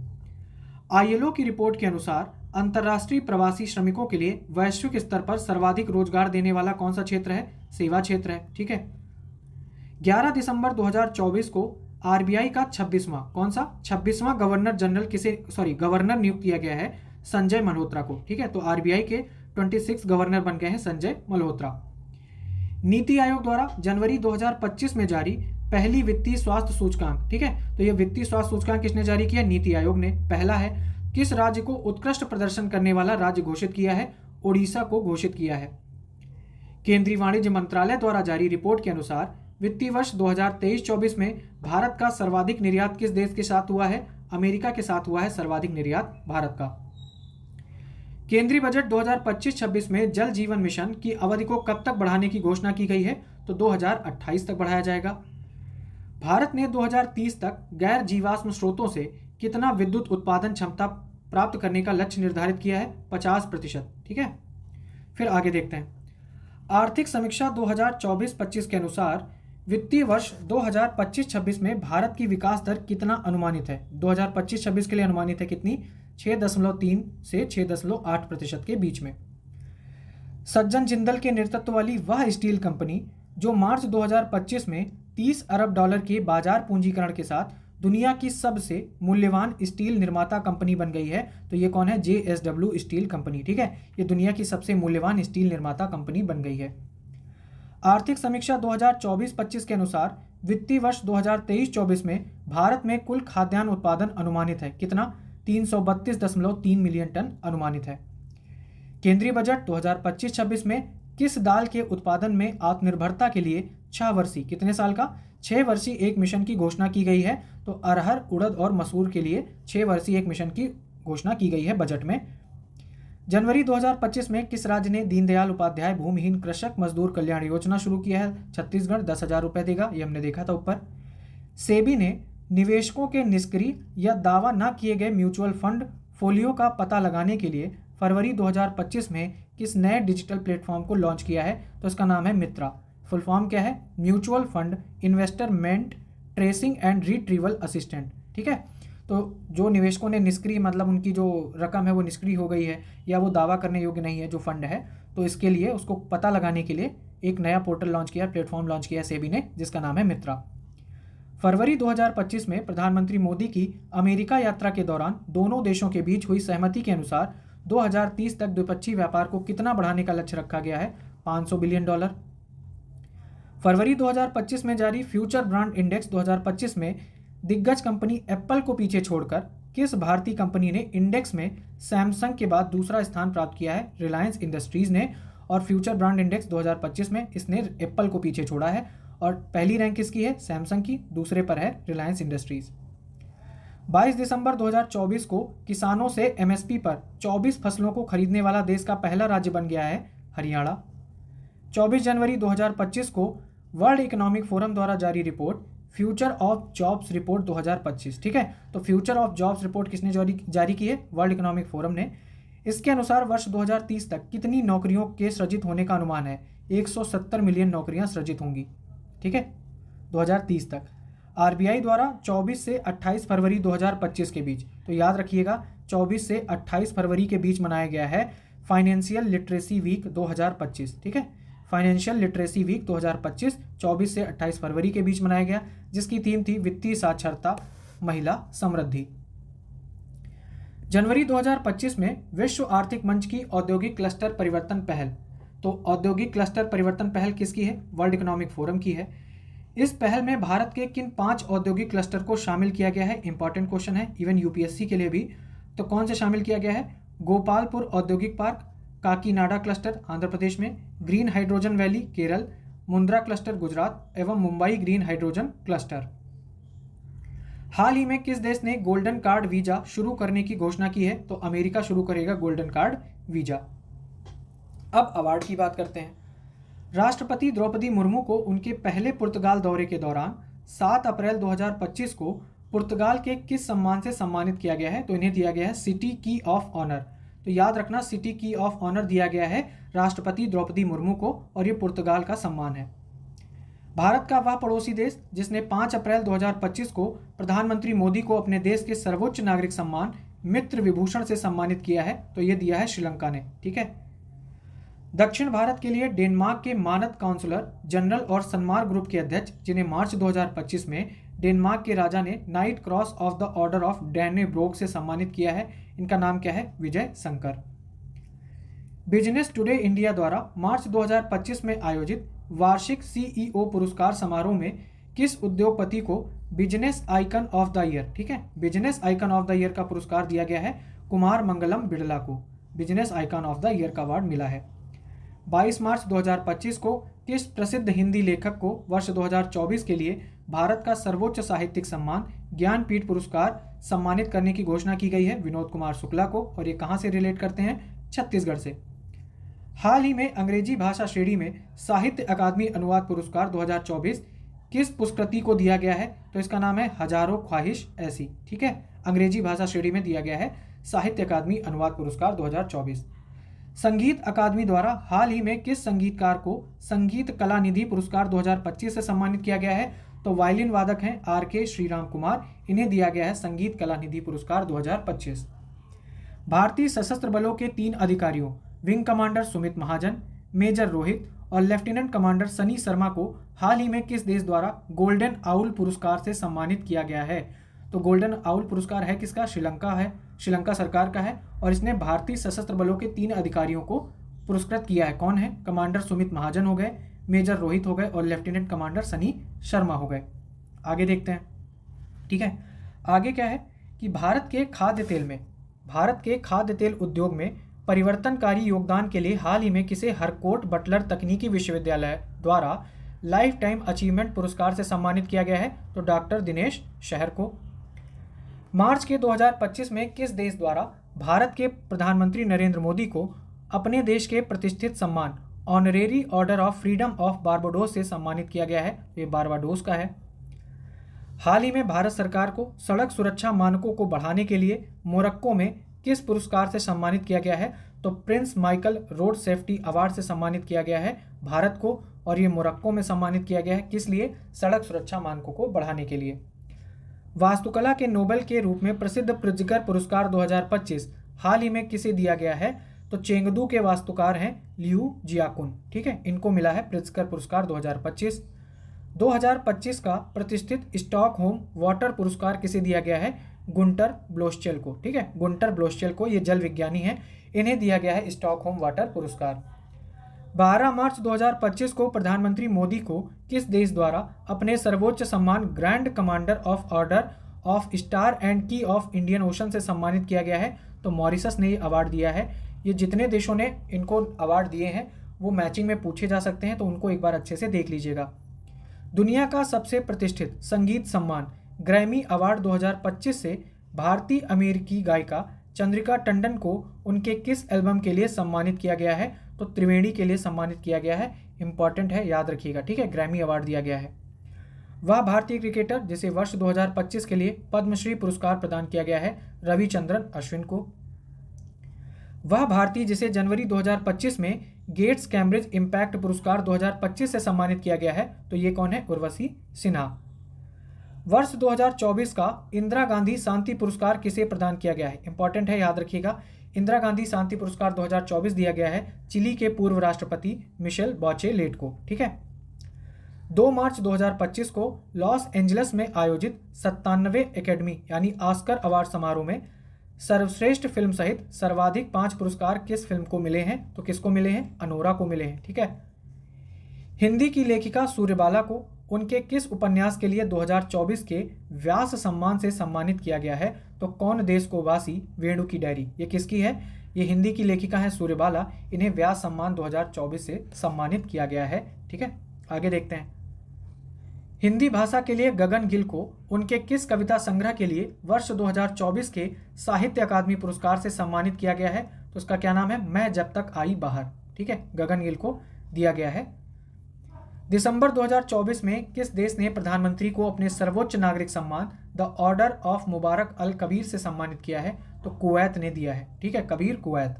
[SPEAKER 1] ILO की रिपोर्ट के अनुसार अंतर्राष्ट्रीय प्रवासी श्रमिकों के लिए वैश्विक स्तर पर सर्वाधिक रोजगार देने वाला कौन सा क्षेत्र है? सेवा क्षेत्र है। ठीक है, 11 दिसंबर 2024 को RBI का 26वां गवर्नर जनरल गवर्नर नियुक्त किया गया है संजय मल्होत्रा को। ठीक है, तो RBI के 26 गवर्नर बन गए हैं संजय मल्होत्रा। नीति आयोग द्वारा जनवरी 2025 में जारी पहली वित्तीय स्वास्थ्य सूचकांक। ठीक है, तो ये वित्तीय स्वास्थ्य सूचकांक किसने जारी किया? नीति आयोग ने। पहला है, किस राज्य को उत्कृष्ट प्रदर्शन करने वाला राज्य घोषित किया है? ओडिशा को घोषित किया है। केंद्रीय वाणिज्य मंत्रालय द्वारा जारी रिपोर्ट के अनुसार वित्तीय वर्ष 2023-24 में भारत का सर्वाधिक निर्यात किस देश के साथ हुआ है? अमेरिका के साथ हुआ है सर्वाधिक निर्यात भारत का। केंद्रीय बजट 2025-26 में जल जीवन मिशन की अवधि को कब तक बढ़ाने की घोषणा की गई है? तो 2028 तक बढ़ाया जाएगा। भारत ने 2030 तक गैर जीवाश्म स्रोतों से कितना विद्युत उत्पादन क्षमता प्राप्त करने का लक्ष्य निर्धारित किया है? 50%। ठीक है, फिर आगे देखते हैं। आर्थिक समीक्षा 2024-25 के अनुसार वित्तीय वर्ष 2025-26 में भारत की विकास दर कितना अनुमानित है? 2025-26 के लिए अनुमानित है कितनी? 6.3 से 6.8% के बीच में। सज्जन जिंदल के नेतृत्व वाली वह स्टील कंपनी जो मार्च 2025 में $30 अरब के बाजार पूंजीकरण के साथ दुनिया की सबसे मूल्यवान स्टील निर्माता कंपनी बन गई है, तो ये कौन है? JSW steel company. ठीक है, ये दुनिया की सबसे मूल्यवान स्टील निर्माता कंपनी बन गई है। आर्थिक समीक्षा 2024-25 के अनुसार वित्तीय वर्ष 2023-24 में भारत में कुल खाद्यान्न उत्पादन अनुमानित है कितना? 332.3 मिलियन टन अनुमानित है। केंद्रीय बजट 2025-26 में किस दाल के उत्पादन में आत्मनिर्भरता के लिए 6 वर्षीय, कितने साल का? 6 वर्षीय एक मिशन की घोषणा की गई है। तो अरहर, उड़द और मसूर के लिए 6 वर्षीय एक मिशन की घोषणा की गई है बजट में। जनवरी 2025 में किस राज्य ने दीनदयाल उपाध्याय भूमिहीन कृषक मजदूर कल्याण योजना शुरू किया है? छत्तीसगढ़ 10,000 रुपये देगा, ये हमने देखा था ऊपर। सेबी ने निवेशकों के निष्क्रिय या दावा न किए गए म्यूचुअल फंड फोलियो का पता लगाने के लिए फरवरी 2025 में किस नए डिजिटल प्लेटफॉर्म को लॉन्च किया है? तो इसका नाम है मित्रा। फुल फॉर्म क्या है? Mutual fund investment tracing and retrieval assistant. ठीक है, तो जो निवेशकों ने निष्क्रिय, मतलब उनकी जो रकम है वो निष्क्रिय हो गई है या वो दावा करने योग्य नहीं है जो फंड है, तो इसके लिए उसको पता लगाने के लिए एक नया पोर्टल लॉन्च किया, प्लेटफॉर्म लॉन्च किया सेबी ने, जिसका नाम है मित्रा। फरवरी 2025 में प्रधानमंत्री मोदी की अमेरिका यात्रा के दौरान दोनों देशों के बीच हुई सहमति के अनुसार 2030 तक द्विपक्षीय व्यापार को कितना बढ़ाने का लक्ष्य रखा गया है? $500 बिलियन। फरवरी 2025 में जारी फ्यूचर ब्रांड इंडेक्स 2025 में दिग्गज कंपनी एप्पल को पीछे छोड़कर किस भारतीय कंपनी ने इंडेक्स में सैमसंग के बाद दूसरा स्थान प्राप्त किया है? रिलायंस इंडस्ट्रीज ने। और फ्यूचर ब्रांड इंडेक्स 2025 में इसने एप्पल को पीछे छोड़ा है और पहली रैंक किसकी है? सैमसंग की, दूसरे पर है रिलायंस इंडस्ट्रीज। 22 दिसंबर 2024 को किसानों से एमएसपी पर 24 फसलों को खरीदने वाला देश का पहला राज्य बन गया है हरियाणा। 24 जनवरी 2025 को वर्ल्ड इकोनॉमिक फोरम द्वारा जारी report future of jobs report 2025, ठीक है, तो फ्यूचर ऑफ जॉब्स रिपोर्ट किसने जारी की है? वर्ल्ड इकोनॉमिक फोरम ने। इसके अनुसार वर्ष 2030 तक कितनी नौकरियों के सृजित होने का अनुमान है? 170 मिलियन नौकरियां सृजित होंगी, ठीक है, 2030 तक। आरबीआई द्वारा 24 से 28 फरवरी 2025 के बीच, तो याद रखिएगा 24 से 28 फरवरी के बीच मनाया गया है फाइनेंशियल लिटरेसी वीक 2025, ठीक है, फाइनेंशियल लिटरेसी वीक 2025 24 से 28 फरवरी के बीच मनाया गया, जिसकी थीम थी वित्तीय साक्षरता, महिला समृद्धि। जनवरी 2025 में विश्व आर्थिक मंच की औद्योगिक क्लस्टर परिवर्तन पहल, तो औद्योगिक क्लस्टर परिवर्तन पहल किसकी है? वर्ल्ड इकोनॉमिक फोरम की है। इस पहल में भारत के किन 5 औद्योगिक क्लस्टर को शामिल किया गया है? इंपॉर्टेंट क्वेश्चन है, इवन यूपीएससी के लिए भी। तो कौन से शामिल किया गया है? गोपालपुर औद्योगिक पार्क, काकीनाडा क्लस्टर आंध्र प्रदेश में, green hydrogen valley Kerala, Mundra cluster Gujarat एवं मुंबई ग्रीन हाइड्रोजन क्लस्टर। हाल ही में किस देश ने गोल्डन कार्ड वीजा शुरू करने की घोषणा की है? तो अमेरिका शुरू करेगा गोल्डन कार्ड वीजा। अब अवार्ड की बात करते हैं। राष्ट्रपति द्रौपदी मुर्मू को उनके पहले पुर्तगाल दौरे के दौरान 7 अप्रैल 2025 को पुर्तगाल के किस सम्मान से सम्मानित किया गया है? तो इन्हें दिया गया है सिटी की ऑफ ऑनर। तो याद रखना, सिटी की ऑफ ऑनर दिया गया है राष्ट्रपति द्रौपदी मुर्मू को और ये पुर्तगाल का सम्मान है। भारत का वह पड़ोसी देश जिसने 5 अप्रैल 2025 को प्रधानमंत्री मोदी को अपने देश के सर्वोच्च नागरिक सम्मान मित्र विभूषण से सम्मानित किया है, तो ये दिया है श्रीलंका ने, ठीक है। दक्षिण भारत के लिए डेनमार्क के मानद काउंसलर जनरल और सन्मार्ग ग्रुप के अध्यक्ष, जिन्हें मार्च 2025 में डेनमार्क के राजा ने knight cross of the order of Dannebrog से सम्मानित किया है, इनका नाम क्या है? Vijay Shankar. Business today India द्वारा मार्च 2025 में आयोजित वार्षिक सीईओ पुरस्कार समारोह में किस उद्योगपति को business icon of the year, ठीक है, business icon of the year का पुरस्कार दिया गया है? कुमार मंगलम बिड़ला को business icon of the year का अवार्ड मिला है। 22 मार्च 2025 को किस प्रसिद्ध हिंदी लेखक को वर्ष 2024 के लिए भारत का सर्वोच्च साहित्यिक सम्मान ज्ञानपीठ पुरस्कार सम्मानित करने की घोषणा की गई है? विनोद कुमार शुक्ला को। और ये कहाँ से रिलेट करते हैं? छत्तीसगढ़ से। हाल ही में अंग्रेजी भाषा श्रेणी में साहित्य अकादमी अनुवाद पुरस्कार 2024 किस पुरस्कृति को दिया गया है? तो इसका नाम है हजारों ख्वाहिश ऐसी, ठीक है, अंग्रेजी भाषा श्रेणी में दिया गया है साहित्य अकादमी अनुवाद पुरस्कार 2024। संगीत अकादमी द्वारा हाल ही में किस संगीतकार को संगीत कला निधि पुरस्कार 2025 से सम्मानित किया गया है? तो वायलिन वादक हैं आर.के. श्रीराम कुमार, इन्हें दिया गया है संगीत कला निधि पुरस्कार 2025। भारतीय सशस्त्र बलों के 3 अधिकारियों विंग कमांडर सुमित महाजन, मेजर रोहित और लेफ्टिनेंट कमांडर सनी शर्मा को हाल ही में किस देश द्वारा गोल्डन आउल पुरस्कार से सम्मानित किया गया है? तो गोल्डन आउल पुरस्कार है किसका? श्रीलंका है, श्रीलंका सरकार का है और इसने भारतीय सशस्त्र बलों के 3 अधिकारियों को पुरस्कृत किया है। कौन है? कमांडर सुमित महाजन हो गए, मेजर रोहित हो गए और लेफ्टिनेंट कमांडर सनी शर्मा हो गए। आगे देखते हैं, ठीक है। आगे क्या है कि भारत के खाद्य तेल उद्योग में परिवर्तनकारी योगदान के लिए हाल ही में किसे हरकोट बटलर तकनीकी विश्वविद्यालय द्वारा लाइफ टाइम अचीवमेंट पुरस्कार से सम्मानित किया गया है? तो डॉक्टर दिनेश शहर को। मार्च के 2025 में किस देश द्वारा भारत के प्रधानमंत्री नरेंद्र मोदी को अपने देश के प्रतिष्ठित सम्मान honorary order of freedom of Barbados से सम्मानित किया गया है? ये बारबाडोस का है। हाल ही में भारत सरकार को सड़क सुरक्षा मानकों को बढ़ाने के लिए मोरक्को में किस पुरस्कार से सम्मानित किया गया है? तो Prince Michael road safety award से सम्मानित किया गया है भारत को, और ये मोरक्को में सम्मानित किया गया है। किस लिए? सड़क सुरक्षा मानकों को बढ़ाने के लिए। वास्तुकला के नोबेल के रूप में प्रसिद्ध प्रित्जकर पुरस्कार 2025 हाल ही में किसे दिया गया है? तो चेंगदू के वास्तुकार हैं लियू जियाकुन, ठीक है, इनको मिला है प्रित्जकर पुरस्कार 2025। 2025 का प्रतिष्ठित स्टॉकहोम वाटर पुरस्कार किसे दिया गया है? गुंटर ब्लोश्चेल को, ठीक है, गुंटर ब्लोश्चेल को, ये जल विज्ञानी हैं, इन्हें दिया गया है स्टॉकहोम वाटर पुरस्कार। 12 मार्च 2025 को प्रधानमंत्री मोदी को किस देश द्वारा अपने सर्वोच्च सम्मान grand commander of order of star and की ऑफ इंडियन ओशन से सम्मानित किया गया है? तो मॉरिशस ने ये अवार्ड दिया है। ये जितने देशों ने इनको अवार्ड दिए हैं वो मैचिंग में पूछे जा सकते हैं, तो उनको एक बार अच्छे से देख लीजिएगा। दुनिया का सबसे प्रतिष्ठित संगीत सम्मान ग्रैमी अवार्ड 2025 से भारतीय अमेरिकी गायिका चंद्रिका टंडन को उनके किस एल्बम के लिए सम्मानित किया गया है? तो त्रिवेणी के लिए सम्मानित किया गया है। इंपॉर्टेंट है, याद रखिएगा, ठीक है, ग्रैमी अवार्ड दिया गया है। वह भारतीय क्रिकेटर जिसे वर्ष 2025 के लिए पद्मश्री पुरस्कार प्रदान किया गया है? रविचंद्रन अश्विन को। वह भारतीय जिसे जनवरी 2025 में गेट्स कैम्ब्रिज इम्पैक्ट पुरस्कार 2025 से सम्मानित किया गया है? तो ये कौन है? उर्वशी सिन्हा। वर्ष 2024 का इंदिरा गांधी शांति पुरस्कार किसे प्रदान किया गया है? इंपॉर्टेंट है, याद रखिएगा, इंदिरा गांधी शांति पुरस्कार 2024 दिया गया है चिली के पूर्व राष्ट्रपति मिशेल बाचेलेट को, ठीक है। 2 मार्च 2025 को लॉस एंजलिस में आयोजित 97वें एकेडमी यानी ऑस्कर अवार्ड समारोह में सर्वश्रेष्ठ फिल्म सहित सर्वाधिक 5 पुरस्कार किस फिल्म को मिले हैं? तो किसको मिले हैं? अनोरा को मिले हैं, ठीक है। हिंदी की लेखिका सूर्यबाला को उनके किस उपन्यास के लिए 2024 के व्यास सम्मान से सम्मानित किया गया है? तो कौन देश को वासी वेणु की डायरी, ये किसकी है? ये हिंदी की लेखिका है सूर्यबाला, इन्हें व्यास सम्मान 2024 से सम्मानित किया गया है, ठीक है। आगे देखते हैं। हिंदी भाषा के लिए गगन गिल को उनके किस कविता संग्रह के लिए वर्ष 2024 के साहित्य अकादमी पुरस्कार से सम्मानित किया गया है? तो उसका क्या नाम है? मैं जब तक आई बाहर, ठीक है, गगन गिल को दिया गया है। दिसंबर 2024 में किस देश ने प्रधानमंत्री को अपने सर्वोच्च नागरिक सम्मान द ऑर्डर ऑफ मुबारक अल कबीर से सम्मानित किया है? तो कुवैत ने दिया है, ठीक है, कबीर कुवैत।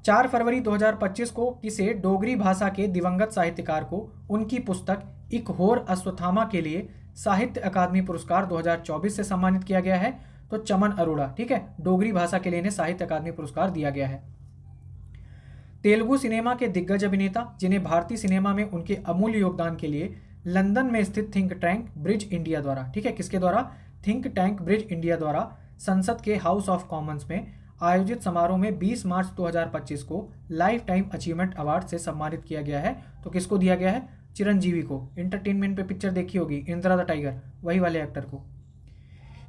[SPEAKER 1] 4 फरवरी 2025 को किसे डोगरी भाषा के दिवंगत साहित्यकार को उनकी पुस्तक एक होर अश्वत्थामा के लिए साहित्य अकादमी पुरस्कार 2024 से सम्मानित किया गया है? तो चमन अरोड़ा, ठीक है, डोगरी भाषा के लिए इन्हें साहित्य अकादमी पुरस्कार दिया गया है। तेलुगु सिनेमा के दिग्गज अभिनेता जिन्हें भारतीय सिनेमा में उनके अमूल्य योगदान के लिए लंदन में स्थित थिंक टैंक ब्रिज इंडिया द्वारा, ठीक है, किसके द्वारा? थिंक टैंक ब्रिज इंडिया द्वारा संसद के हाउस ऑफ कॉमन्स में आयोजित समारोह में 20 मार्च 2025 को लाइफ टाइम अचीवमेंट अवार्ड से सम्मानित किया गया है? तो किसको दिया गया है? चिरंजीवी को। एंटरटेनमेंट पे पिक्चर देखी होगी इंदिरा द टाइगर, वही वाले एक्टर को।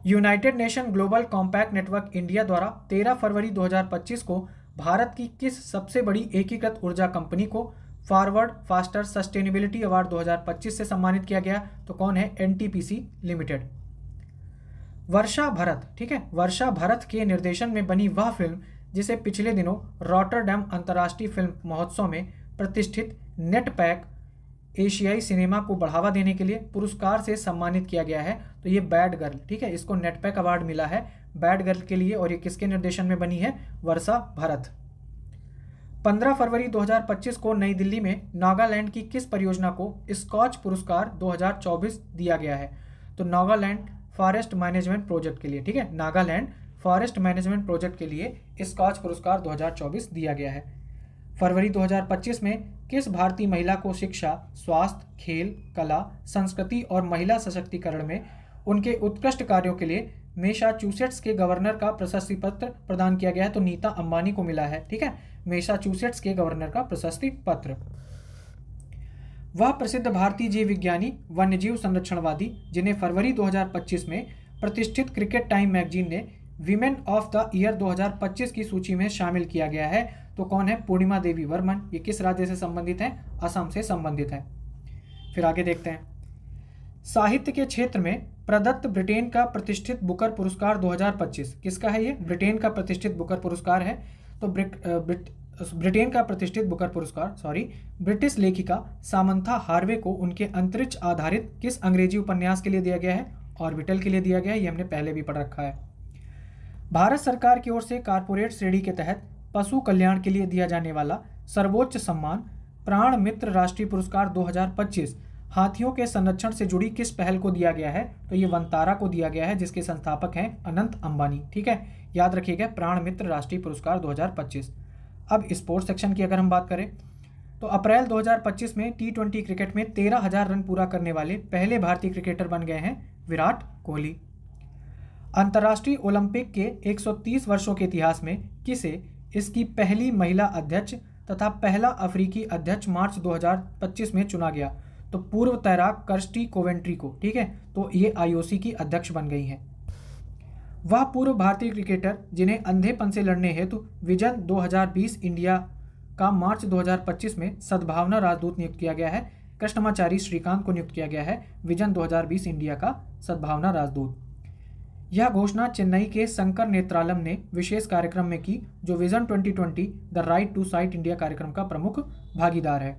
[SPEAKER 1] United nation global compact network India द्वारा 13 फरवरी 2025 को भारत की किस सबसे बड़ी एकीकृत ऊर्जा कंपनी को फॉरवर्ड फास्टर सस्टेनेबिलिटी अवार्ड 2025 से सम्मानित किया गया? तो कौन है? NTPC limited. वर्षा भरत, ठीक है, वर्षा भरत के निर्देशन में बनी वह फिल्म जिसे पिछले दिनों रॉटरडैम अंतर्राष्ट्रीय फिल्म महोत्सव में प्रतिष्ठित नेटपैक एशियाई सिनेमा को बढ़ावा देने के लिए पुरस्कार से सम्मानित किया गया है? तो ये बैड गर्ल, ठीक है, इसको नेटपैक अवार्ड मिला है बैड गर्ल के लिए, और ये किसके निर्देशन में बनी है? वर्षा भरत। 15 फरवरी 2025 को नई दिल्ली में नागालैंड की किस परियोजना को स्कॉच पुरस्कार 2024 दिया गया है? तो नागालैंड फॉरेस्ट मैनेजमेंट प्रोजेक्ट के लिए, ठीक है, नागालैंड फॉरेस्ट मैनेजमेंट प्रोजेक्ट के लिए स्कॉच पुरस्कार 2024 दिया गया है। फरवरी 2025 में किस भारतीय महिला को शिक्षा, स्वास्थ्य, खेल, कला, संस्कृति और महिला सशक्तिकरण में उनके उत्कृष्ट कार्यों के लिए मैसाचुसेट्स के गवर्नर का प्रशस्ति पत्र प्रदान किया गया है? तो नीता अंबानी को मिला है, ठीक है, मैसाचुसेट्स के गवर्नर का प्रशस्ति पत्र। वह प्रसिद्ध भारतीय जीव विज्ञानी, वन्यजीव संरक्षणवादी जिन्हें फरवरी 2025 में प्रतिष्ठित क्रिकेट टाइम मैगजीन ने विमेन ऑफ द ईयर 2025 की सूची में शामिल किया गया है? तो कौन है? पूर्णिमा देवी वर्मन। ये किस राज्य से संबंधित है? असम से संबंधित है। फिर आगे देखते हैं। साहित्य के क्षेत्र में प्रदत्त ब्रिटेन का प्रतिष्ठित बुकर पुरस्कार 2025 किसका है? ये ब्रिटेन का प्रतिष्ठित बुकर पुरस्कार है। तो ब्रिटेन का प्रतिष्ठित बुकर पुरस्कार ब्रिटिश लेखिका सामंथा हार्वे को उनके अंतरिक्ष आधारित किस अंग्रेजी उपन्यास के लिए दिया गया है? ऑर्बिटल के लिए दिया गया है। ये हमने पहले भी पढ़ रखा है। भारत सरकार की ओर से कारपोरेट श्रेणी के तहत पशु कल्याण के लिए दिया जाने वाला सर्वोच्च सम्मान प्राण मित्र राष्ट्रीय पुरस्कार 2025 हाथियों के संरक्षण से जुड़ी किस पहल को दिया गया है? तो ये वनतारा को दिया गया है, जिसके संस्थापक हैं अनंत अंबानी। ठीक है, याद रखिएगा, प्राण मित्र राष्ट्रीय पुरस्कार 2025। अब स्पोर्ट्स सेक्शन की अगर हम बात करें तो अप्रैल 2025 में T20 क्रिकेट में 13,000 रन पूरा करने वाले पहले भारतीय क्रिकेटर बन गए हैं विराट कोहली। अंतर्राष्ट्रीय ओलंपिक के 130 वर्षों के इतिहास में किसे इसकी पहली महिला अध्यक्ष तथा पहला अफ्रीकी अध्यक्ष मार्च 2025 में चुना गया? तो पूर्व तैराक कर्स्टी कोवेंट्री को। ठीक है, तो ये IOC की अध्यक्ष बन गई हैं। वह पूर्व भारतीय क्रिकेटर जिन्हें अंधेपन से लड़ने हेतु विजन 2020 इंडिया का मार्च 2025 में सद्भावना राजदूत नियुक्त किया गया है, कृष्णमाचारी श्रीकांत को नियुक्त किया गया है विजन 2020 इंडिया का सद्भावना राजदूत। यह घोषणा चेन्नई के शंकर नेत्रालम ने विशेष कार्यक्रम में की, जो vision 2020 the right to sight India कार्यक्रम का प्रमुख भागीदार है।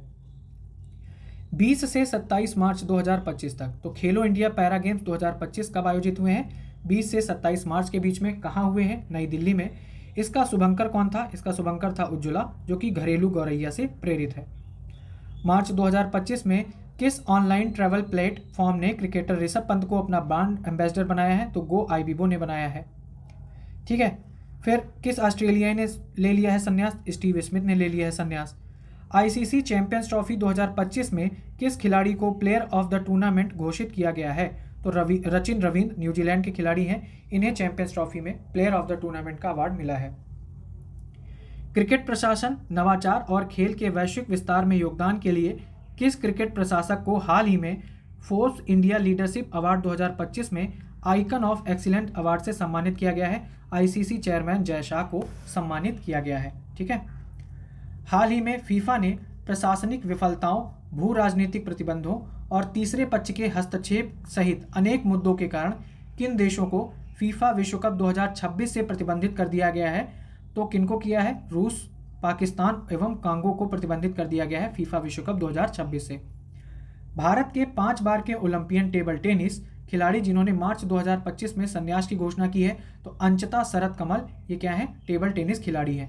[SPEAKER 1] 20 से 27 मार्च 2025 तक तो खेलो इंडिया पैरा गेम्स 2025 कब आयोजित हुए हैं? 20 से 27 मार्च के बीच में। कहाँ हुए हैं? नई दिल्ली में। इसका शुभंकर कौन था? इसका शुभंकर था उज्ज्वला, जो कि घरेलू गौरैया से प्रेरित है। मार्च 2025 में किस ऑनलाइन ट्रैवल प्लेटफॉर्म ने क्रिकेटर ऋषभ पंत को अपना ब्रांड एम्बेसडर बनाया है? तो गो आईबीबो ने बनाया है। ठीक है, फिर किस ऑस्ट्रेलियाई ने ले लिया है संन्यास? स्टीव स्मिथ ने ले लिया है संन्यास। ICC चैंपियंस ट्रॉफी 2025 में किस खिलाड़ी को प्लेयर ऑफ द टूर्नामेंट घोषित किया गया है? तो रचिन रविंद्र न्यूजीलैंड के खिलाड़ी हैं, इन्हें चैंपियंस ट्रॉफी में प्लेयर ऑफ द टूर्नामेंट का अवार्ड मिला है। क्रिकेट प्रशासन, नवाचार और खेल के वैश्विक विस्तार में योगदान के लिए किस क्रिकेट प्रशासक को हाल ही में फोर्ब्स इंडिया लीडरशिप अवार्ड 2025 में आइकन ऑफ एक्सीलेंट अवार्ड से सम्मानित किया गया है? ICC चेयरमैन जय शाह को सम्मानित किया गया है। ठीक है, हाल ही में फीफा ने प्रशासनिक विफलताओं, भू राजनीतिक प्रतिबंधों और तीसरे पक्ष के हस्तक्षेप सहित अनेक मुद्दों के कारण किन देशों को फीफा विश्व कप 2026 से प्रतिबंधित कर दिया गया है? तो किनको किया है? रूस, पाकिस्तान एवं कांगो को प्रतिबंधित कर दिया गया है फीफा विश्व कप 2026 से। भारत के 5 बार के ओलंपियन टेबल टेनिस खिलाड़ी जिन्होंने मार्च 2025 में संन्यास की घोषणा की है, तो अंचिता शरद कमल, ये क्या है? टेबल टेनिस खिलाड़ी है।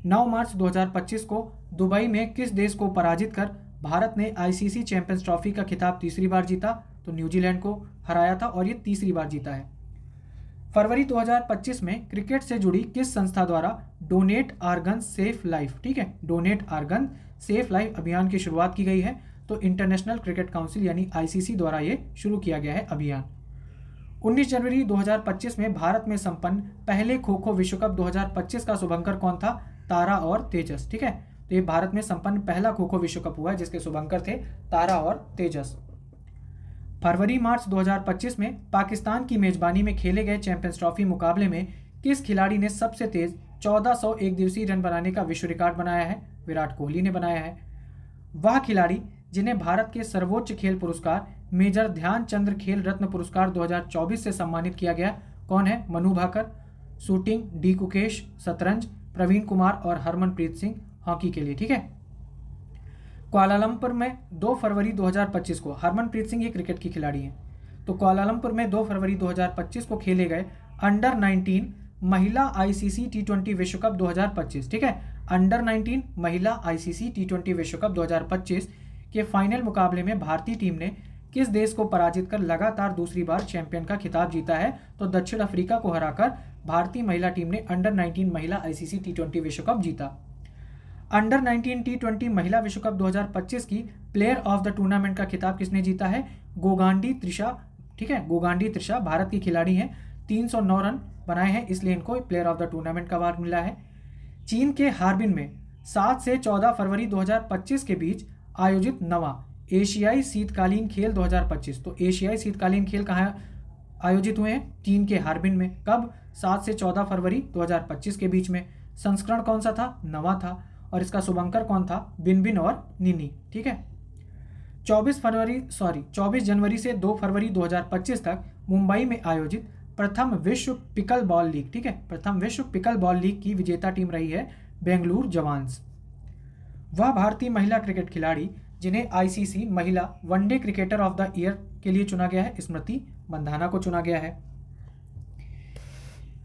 [SPEAKER 1] 9 मार्च 2025 को दुबई में किस देश को पराजित कर भारत ने ICC चैंपियंस ट्रॉफी का खिताब तीसरी बार जीता? तो न्यूजीलैंड को हराया था और ये तीसरी बार जीता है। फरवरी 2025 में क्रिकेट से जुड़ी किस संस्था द्वारा डोनेट आर्गन सेफ लाइफ, ठीक है, डोनेट आर्गन सेफ लाइफ अभियान की शुरुआत की गई है? तो इंटरनेशनल क्रिकेट काउंसिल यानी ICC द्वारा ये शुरू किया गया है अभियान। 19 जनवरी 2025 में भारत में संपन्न पहले खो खो विश्व कप 2025 का शुभंकर कौन था? तारा और तेजस। ठीक है, तो ये भारत में संपन्न पहला खो खो विश्व कप हुआ है जिसके शुभंकर थे तारा और तेजस। फरवरी मार्च 2025 में पाकिस्तान की मेजबानी में खेले गए चैंपियंस ट्रॉफी मुकाबले में किस खिलाड़ी ने सबसे तेज 1400 एक दिवसीय रन बनाने का विश्व रिकॉर्ड बनाया है? विराट कोहली ने बनाया है। वह खिलाड़ी जिन्हें भारत के सर्वोच्च खेल पुरस्कार मेजर ध्यानचंद्र खेल रत्न पुरस्कार 2024 से सम्मानित किया गया, कौन है? मनु भाकर, शूटिंग डी कुकेश, शतरंज प्रवीण कुमार और हरमनप्रीत सिंह हॉकी के लिए। ठीक है, कुआलालंपुर में 2 फरवरी 2025 को हरमनप्रीत सिंह ये क्रिकेट की खिलाड़ी हैं, तो कुआलालंपुर में 2 फरवरी 2025 को खेले गए अंडर 19 महिला ICC T20 विश्व कप 2025, ठीक है, अंडर 19 महिला ICC T20 विश्व कप 2025 के फाइनल मुकाबले में भारतीय टीम ने किस देश को पराजित कर लगातार दूसरी बार चैंपियन का खिताब जीता है? तो दक्षिण अफ्रीका को हराकर भारतीय महिला टीम ने अंडर 19 महिला ICC T20 विश्व कप जीता। अंडर 19 T20 महिला विश्व कप 2025 की प्लेयर ऑफ द टूर्नामेंट का खिताब किसने जीता है? गोगांडी त्रिशा। ठीक है, गोगांडी त्रिशा भारत की खिलाड़ी हैं, 309 रन बनाए हैं, इसलिए इनको प्लेयर ऑफ द टूर्नामेंट का अवार्ड मिला है। चीन के हार्बिन में 7 से 14 फरवरी 2025 के बीच आयोजित 9वां एशियाई शीतकालीन खेल 2025, तो एशियाई शीतकालीन खेल कहाँ आयोजित हुए हैं? चीन के हार्बिन में। कब? 7 से 14 फरवरी 2025 के बीच में। संस्करण कौन सा था? 9वां था, और इसका शुभंकर कौन था? बिनबिन और निनी। ठीक है, 24 जनवरी से 2 फरवरी 2025 तक मुंबई में आयोजित प्रथम विश्व पिकल बॉल लीग, ठीक है, प्रथम विश्व पिकल बॉल लीग की विजेता टीम रही है बेंगलुरु जवान्स। वह भारतीय महिला क्रिकेट खिलाड़ी जिन्हें आईसीसी महिला one day cricketer of the year के लिए चुना गया है, स्मृति मंधाना को चुना गया है।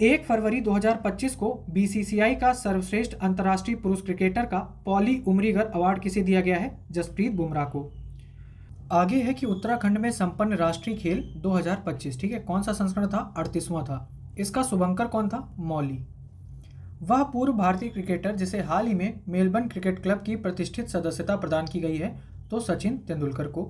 [SPEAKER 1] 1 फरवरी 2025 को बीसीसीआई का सर्वश्रेष्ठ अंतर्राष्ट्रीय पुरुष क्रिकेटर का पॉली उमरीगर अवार्ड किसे दिया गया है? जसप्रीत बुमराह को। आगे है कि उत्तराखंड में संपन्न राष्ट्रीय खेल 2025, ठीक है, कौन सा संस्करण था? 38वां था। इसका शुभंकर कौन था? मौली। वह पूर्व भारतीय क्रिकेटर जिसे हाल ही में मेलबर्न क्रिकेट क्लब की प्रतिष्ठित सदस्यता प्रदान की गई है, तो सचिन तेंदुलकर को।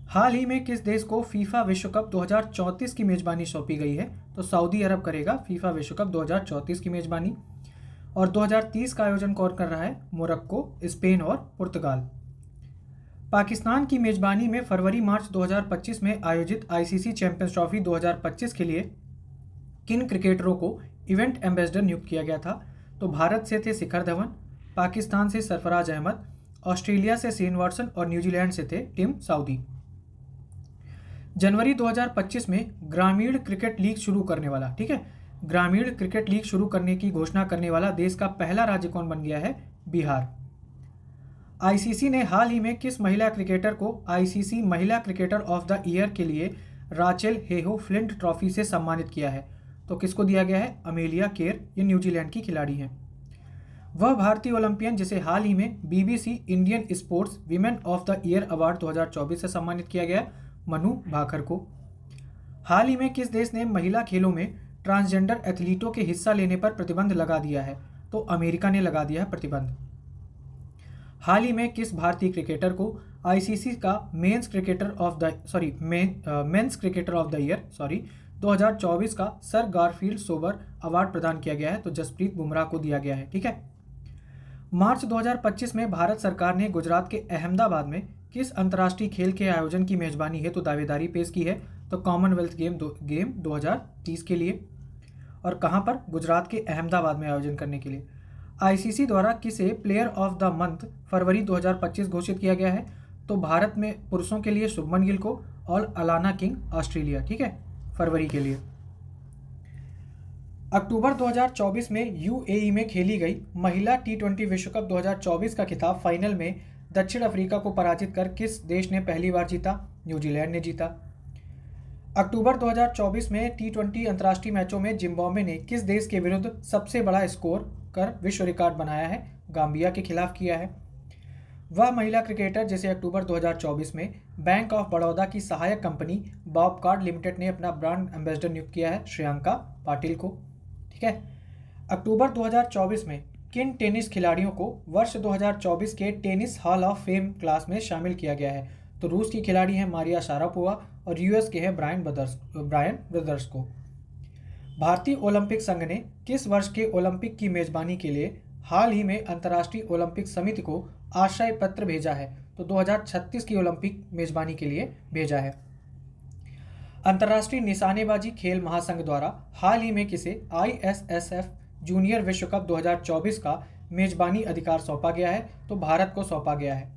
[SPEAKER 1] हाल ही में किस देश को फीफा विश्व कप 2034 की मेजबानी सौंपी गई है? तो सऊदी अरब करेगा फीफा विश्व कप 2034 की मेजबानी। और 2030 का आयोजन कौन कर रहा है? मोरक्को, स्पेन और पुर्तगाल। पाकिस्तान की मेजबानी में फरवरी मार्च 2025 में आयोजित आईसीसी चैंपियंस ट्रॉफी 2025 के लिए किन क्रिकेटरों को इवेंट एम्बेसडर नियुक्त किया गया था? तो भारत से थे शिखर धवन, पाकिस्तान से सरफराज अहमद, ऑस्ट्रेलिया से शेन वॉटसन और न्यूजीलैंड से थे टिम साउदी। जनवरी 2025 में ग्रामीण क्रिकेट लीग शुरू करने वाला, ठीक है, ग्रामीण क्रिकेट लीग शुरू करने की घोषणा करने वाला देश का पहला राज्य कौन बन गया है? बिहार। आईसीसी ने हाल ही में किस महिला क्रिकेटर को आईसीसी महिला क्रिकेटर ऑफ द ईयर के लिए राचेल हेहो फ्लिंट ट्रॉफी से सम्मानित किया है? तो किसको दिया गया है? अमेलिया केर, ये न्यूजीलैंड की खिलाड़ी हैं। वह भारतीय ओलंपियन जिसे हाल ही में BBC Indian sports women of the year award 2024 से सम्मानित किया गया? मनु भाकर को। हाल ही में किस देश ने महिला खेलों में ट्रांसजेंडर एथलीटों के हिस्सा लेने पर प्रतिबंध लगा दिया है? तो अमेरिका ने लगा दिया है प्रतिबंध। हाल ही में किस भारतीय क्रिकेटर को आईसीसी का men's cricketer of the year 2024 का सर गारफील्ड सोबर अवार्ड प्रदान किया गया है? तो जसप्रीत बुमराह को दिया गया है, ठीक है। मार्च 2025 में भारत सरकार ने गुजरात के अहमदाबाद में किस अंतर्राष्ट्रीय खेल के आयोजन की मेजबानी हेतु दावेदारी पेश की है? तो कॉमनवेल्थ गेम 2030 के लिए। और कहाँ पर? गुजरात के अहमदाबाद में आयोजन करने के लिए। आईसीसी द्वारा किसे प्लेयर ऑफ द मंथ फरवरी 2025 घोषित किया गया है? तो भारत में पुरुषों के लिए शुभमन गिल को और अलाना किंग ऑस्ट्रेलिया, ठीक है, फरवरी के लिए। अक्टूबर 2024 में यूएई में खेली गई महिला T20 विश्व कप 2024 का खिताब फाइनल में दक्षिण अफ्रीका को पराजित कर किस देश ने पहली बार जीता? न्यूजीलैंड ने जीता। अक्टूबर 2024 में T20 अंतर्राष्ट्रीय मैचों में जिम्बाब्वे ने किस देश के विरुद्ध सबसे बड़ा स्कोर कर विश्व रिकॉर्ड बनाया है? गाम्बिया के खिलाफ किया है। वह महिला क्रिकेटर जिसे अक्टूबर 2024 में बैंक ऑफ बड़ौदा की सहायक कंपनी बॉबकार्ड लिमिटेड ने अपना ब्रांड एम्बेसडर नियुक्त किया है? श्रेयांका पाटिल को, ठीक है। अक्टूबर 2024 में किन टेनिस खिलाड़ियों को वर्ष 2024 के tennis hall of fame class में शामिल किया गया है? तो रूस की खिलाड़ी हैं मारिया शारापोवा और यूएस के हैं ब्रायन ब्रदर्स को। भारतीय ओलंपिक संघ ने किस वर्ष के ओलंपिक की मेजबानी के लिए हाल ही में अंतर्राष्ट्रीय ओलंपिक समिति को आशय पत्र भेजा है? तो 2036 की ओलंपिक मेजबानी के लिए भेजा है। अंतर्राष्ट्रीय निशानेबाजी खेल महासंघ द्वारा हाल ही में किसे आईएसएसएफ जूनियर विश्व कप 2024 का मेजबानी अधिकार सौंपा गया है? तो भारत को सौंपा गया है।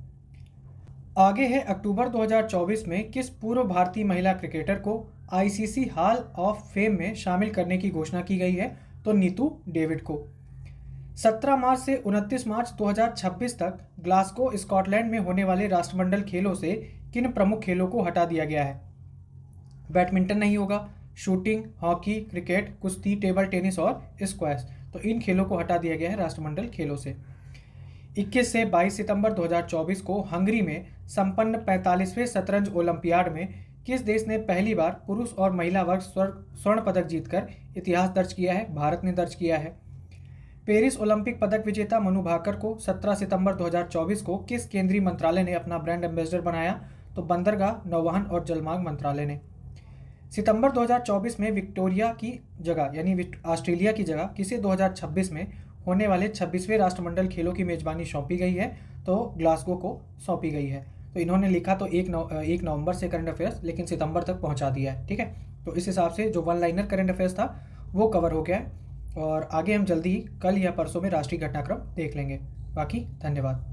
[SPEAKER 1] आगे है अक्टूबर 2024 में किस पूर्व भारतीय महिला क्रिकेटर को आईसीसी हॉल ऑफ फेम में शामिल करने की घोषणा की गई है? तो नीतू डेविड को। 17 मार्च से 29 मार्च 2026 तक ग्लासगो स्कॉटलैंड में होने वाले राष्ट्रमंडल खेलों से किन प्रमुख खेलों को हटा दिया गया है? बैडमिंटन नहीं होगा, शूटिंग, हॉकी, क्रिकेट, कुश्ती, टेबल टेनिस और स्क्वैश, तो इन खेलों को हटा दिया गया है राष्ट्रमंडल खेलों से। 21 से 22 सितंबर 2024 को हंगरी में संपन्न 45वें शतरंज ओलंपियाड में किस देश ने पहली बार पुरुष और महिला वर्ग स्वर्ण पदक जीतकर इतिहास दर्ज किया है? भारत ने दर्ज किया है। पेरिस ओलंपिक पदक विजेता मनु भाकर को 17 सितंबर 2024 को किस केंद्रीय मंत्रालय ने अपना ब्रांड एम्बेसडर बनाया? तो बंदरगाह, नौवहन और जलमार्ग मंत्रालय ने। सितंबर 2024 में विक्टोरिया की जगह यानी ऑस्ट्रेलिया की जगह किसे 2026 में होने वाले 26वें राष्ट्रमंडल खेलों की मेजबानी सौंपी गई है? तो ग्लासगो को सौंपी गई है। तो इन्होंने लिखा तो 1 नवंबर से करंट अफेयर्स, लेकिन सितंबर तक पहुंचा दिया है, ठीक है। तो इस हिसाब से जो वन लाइनर करंट अफेयर्स था वो कवर हो गया है और आगे हम जल्दी ही कल या परसों में राष्ट्रीय घटनाक्रम देख लेंगे। बाकी धन्यवाद।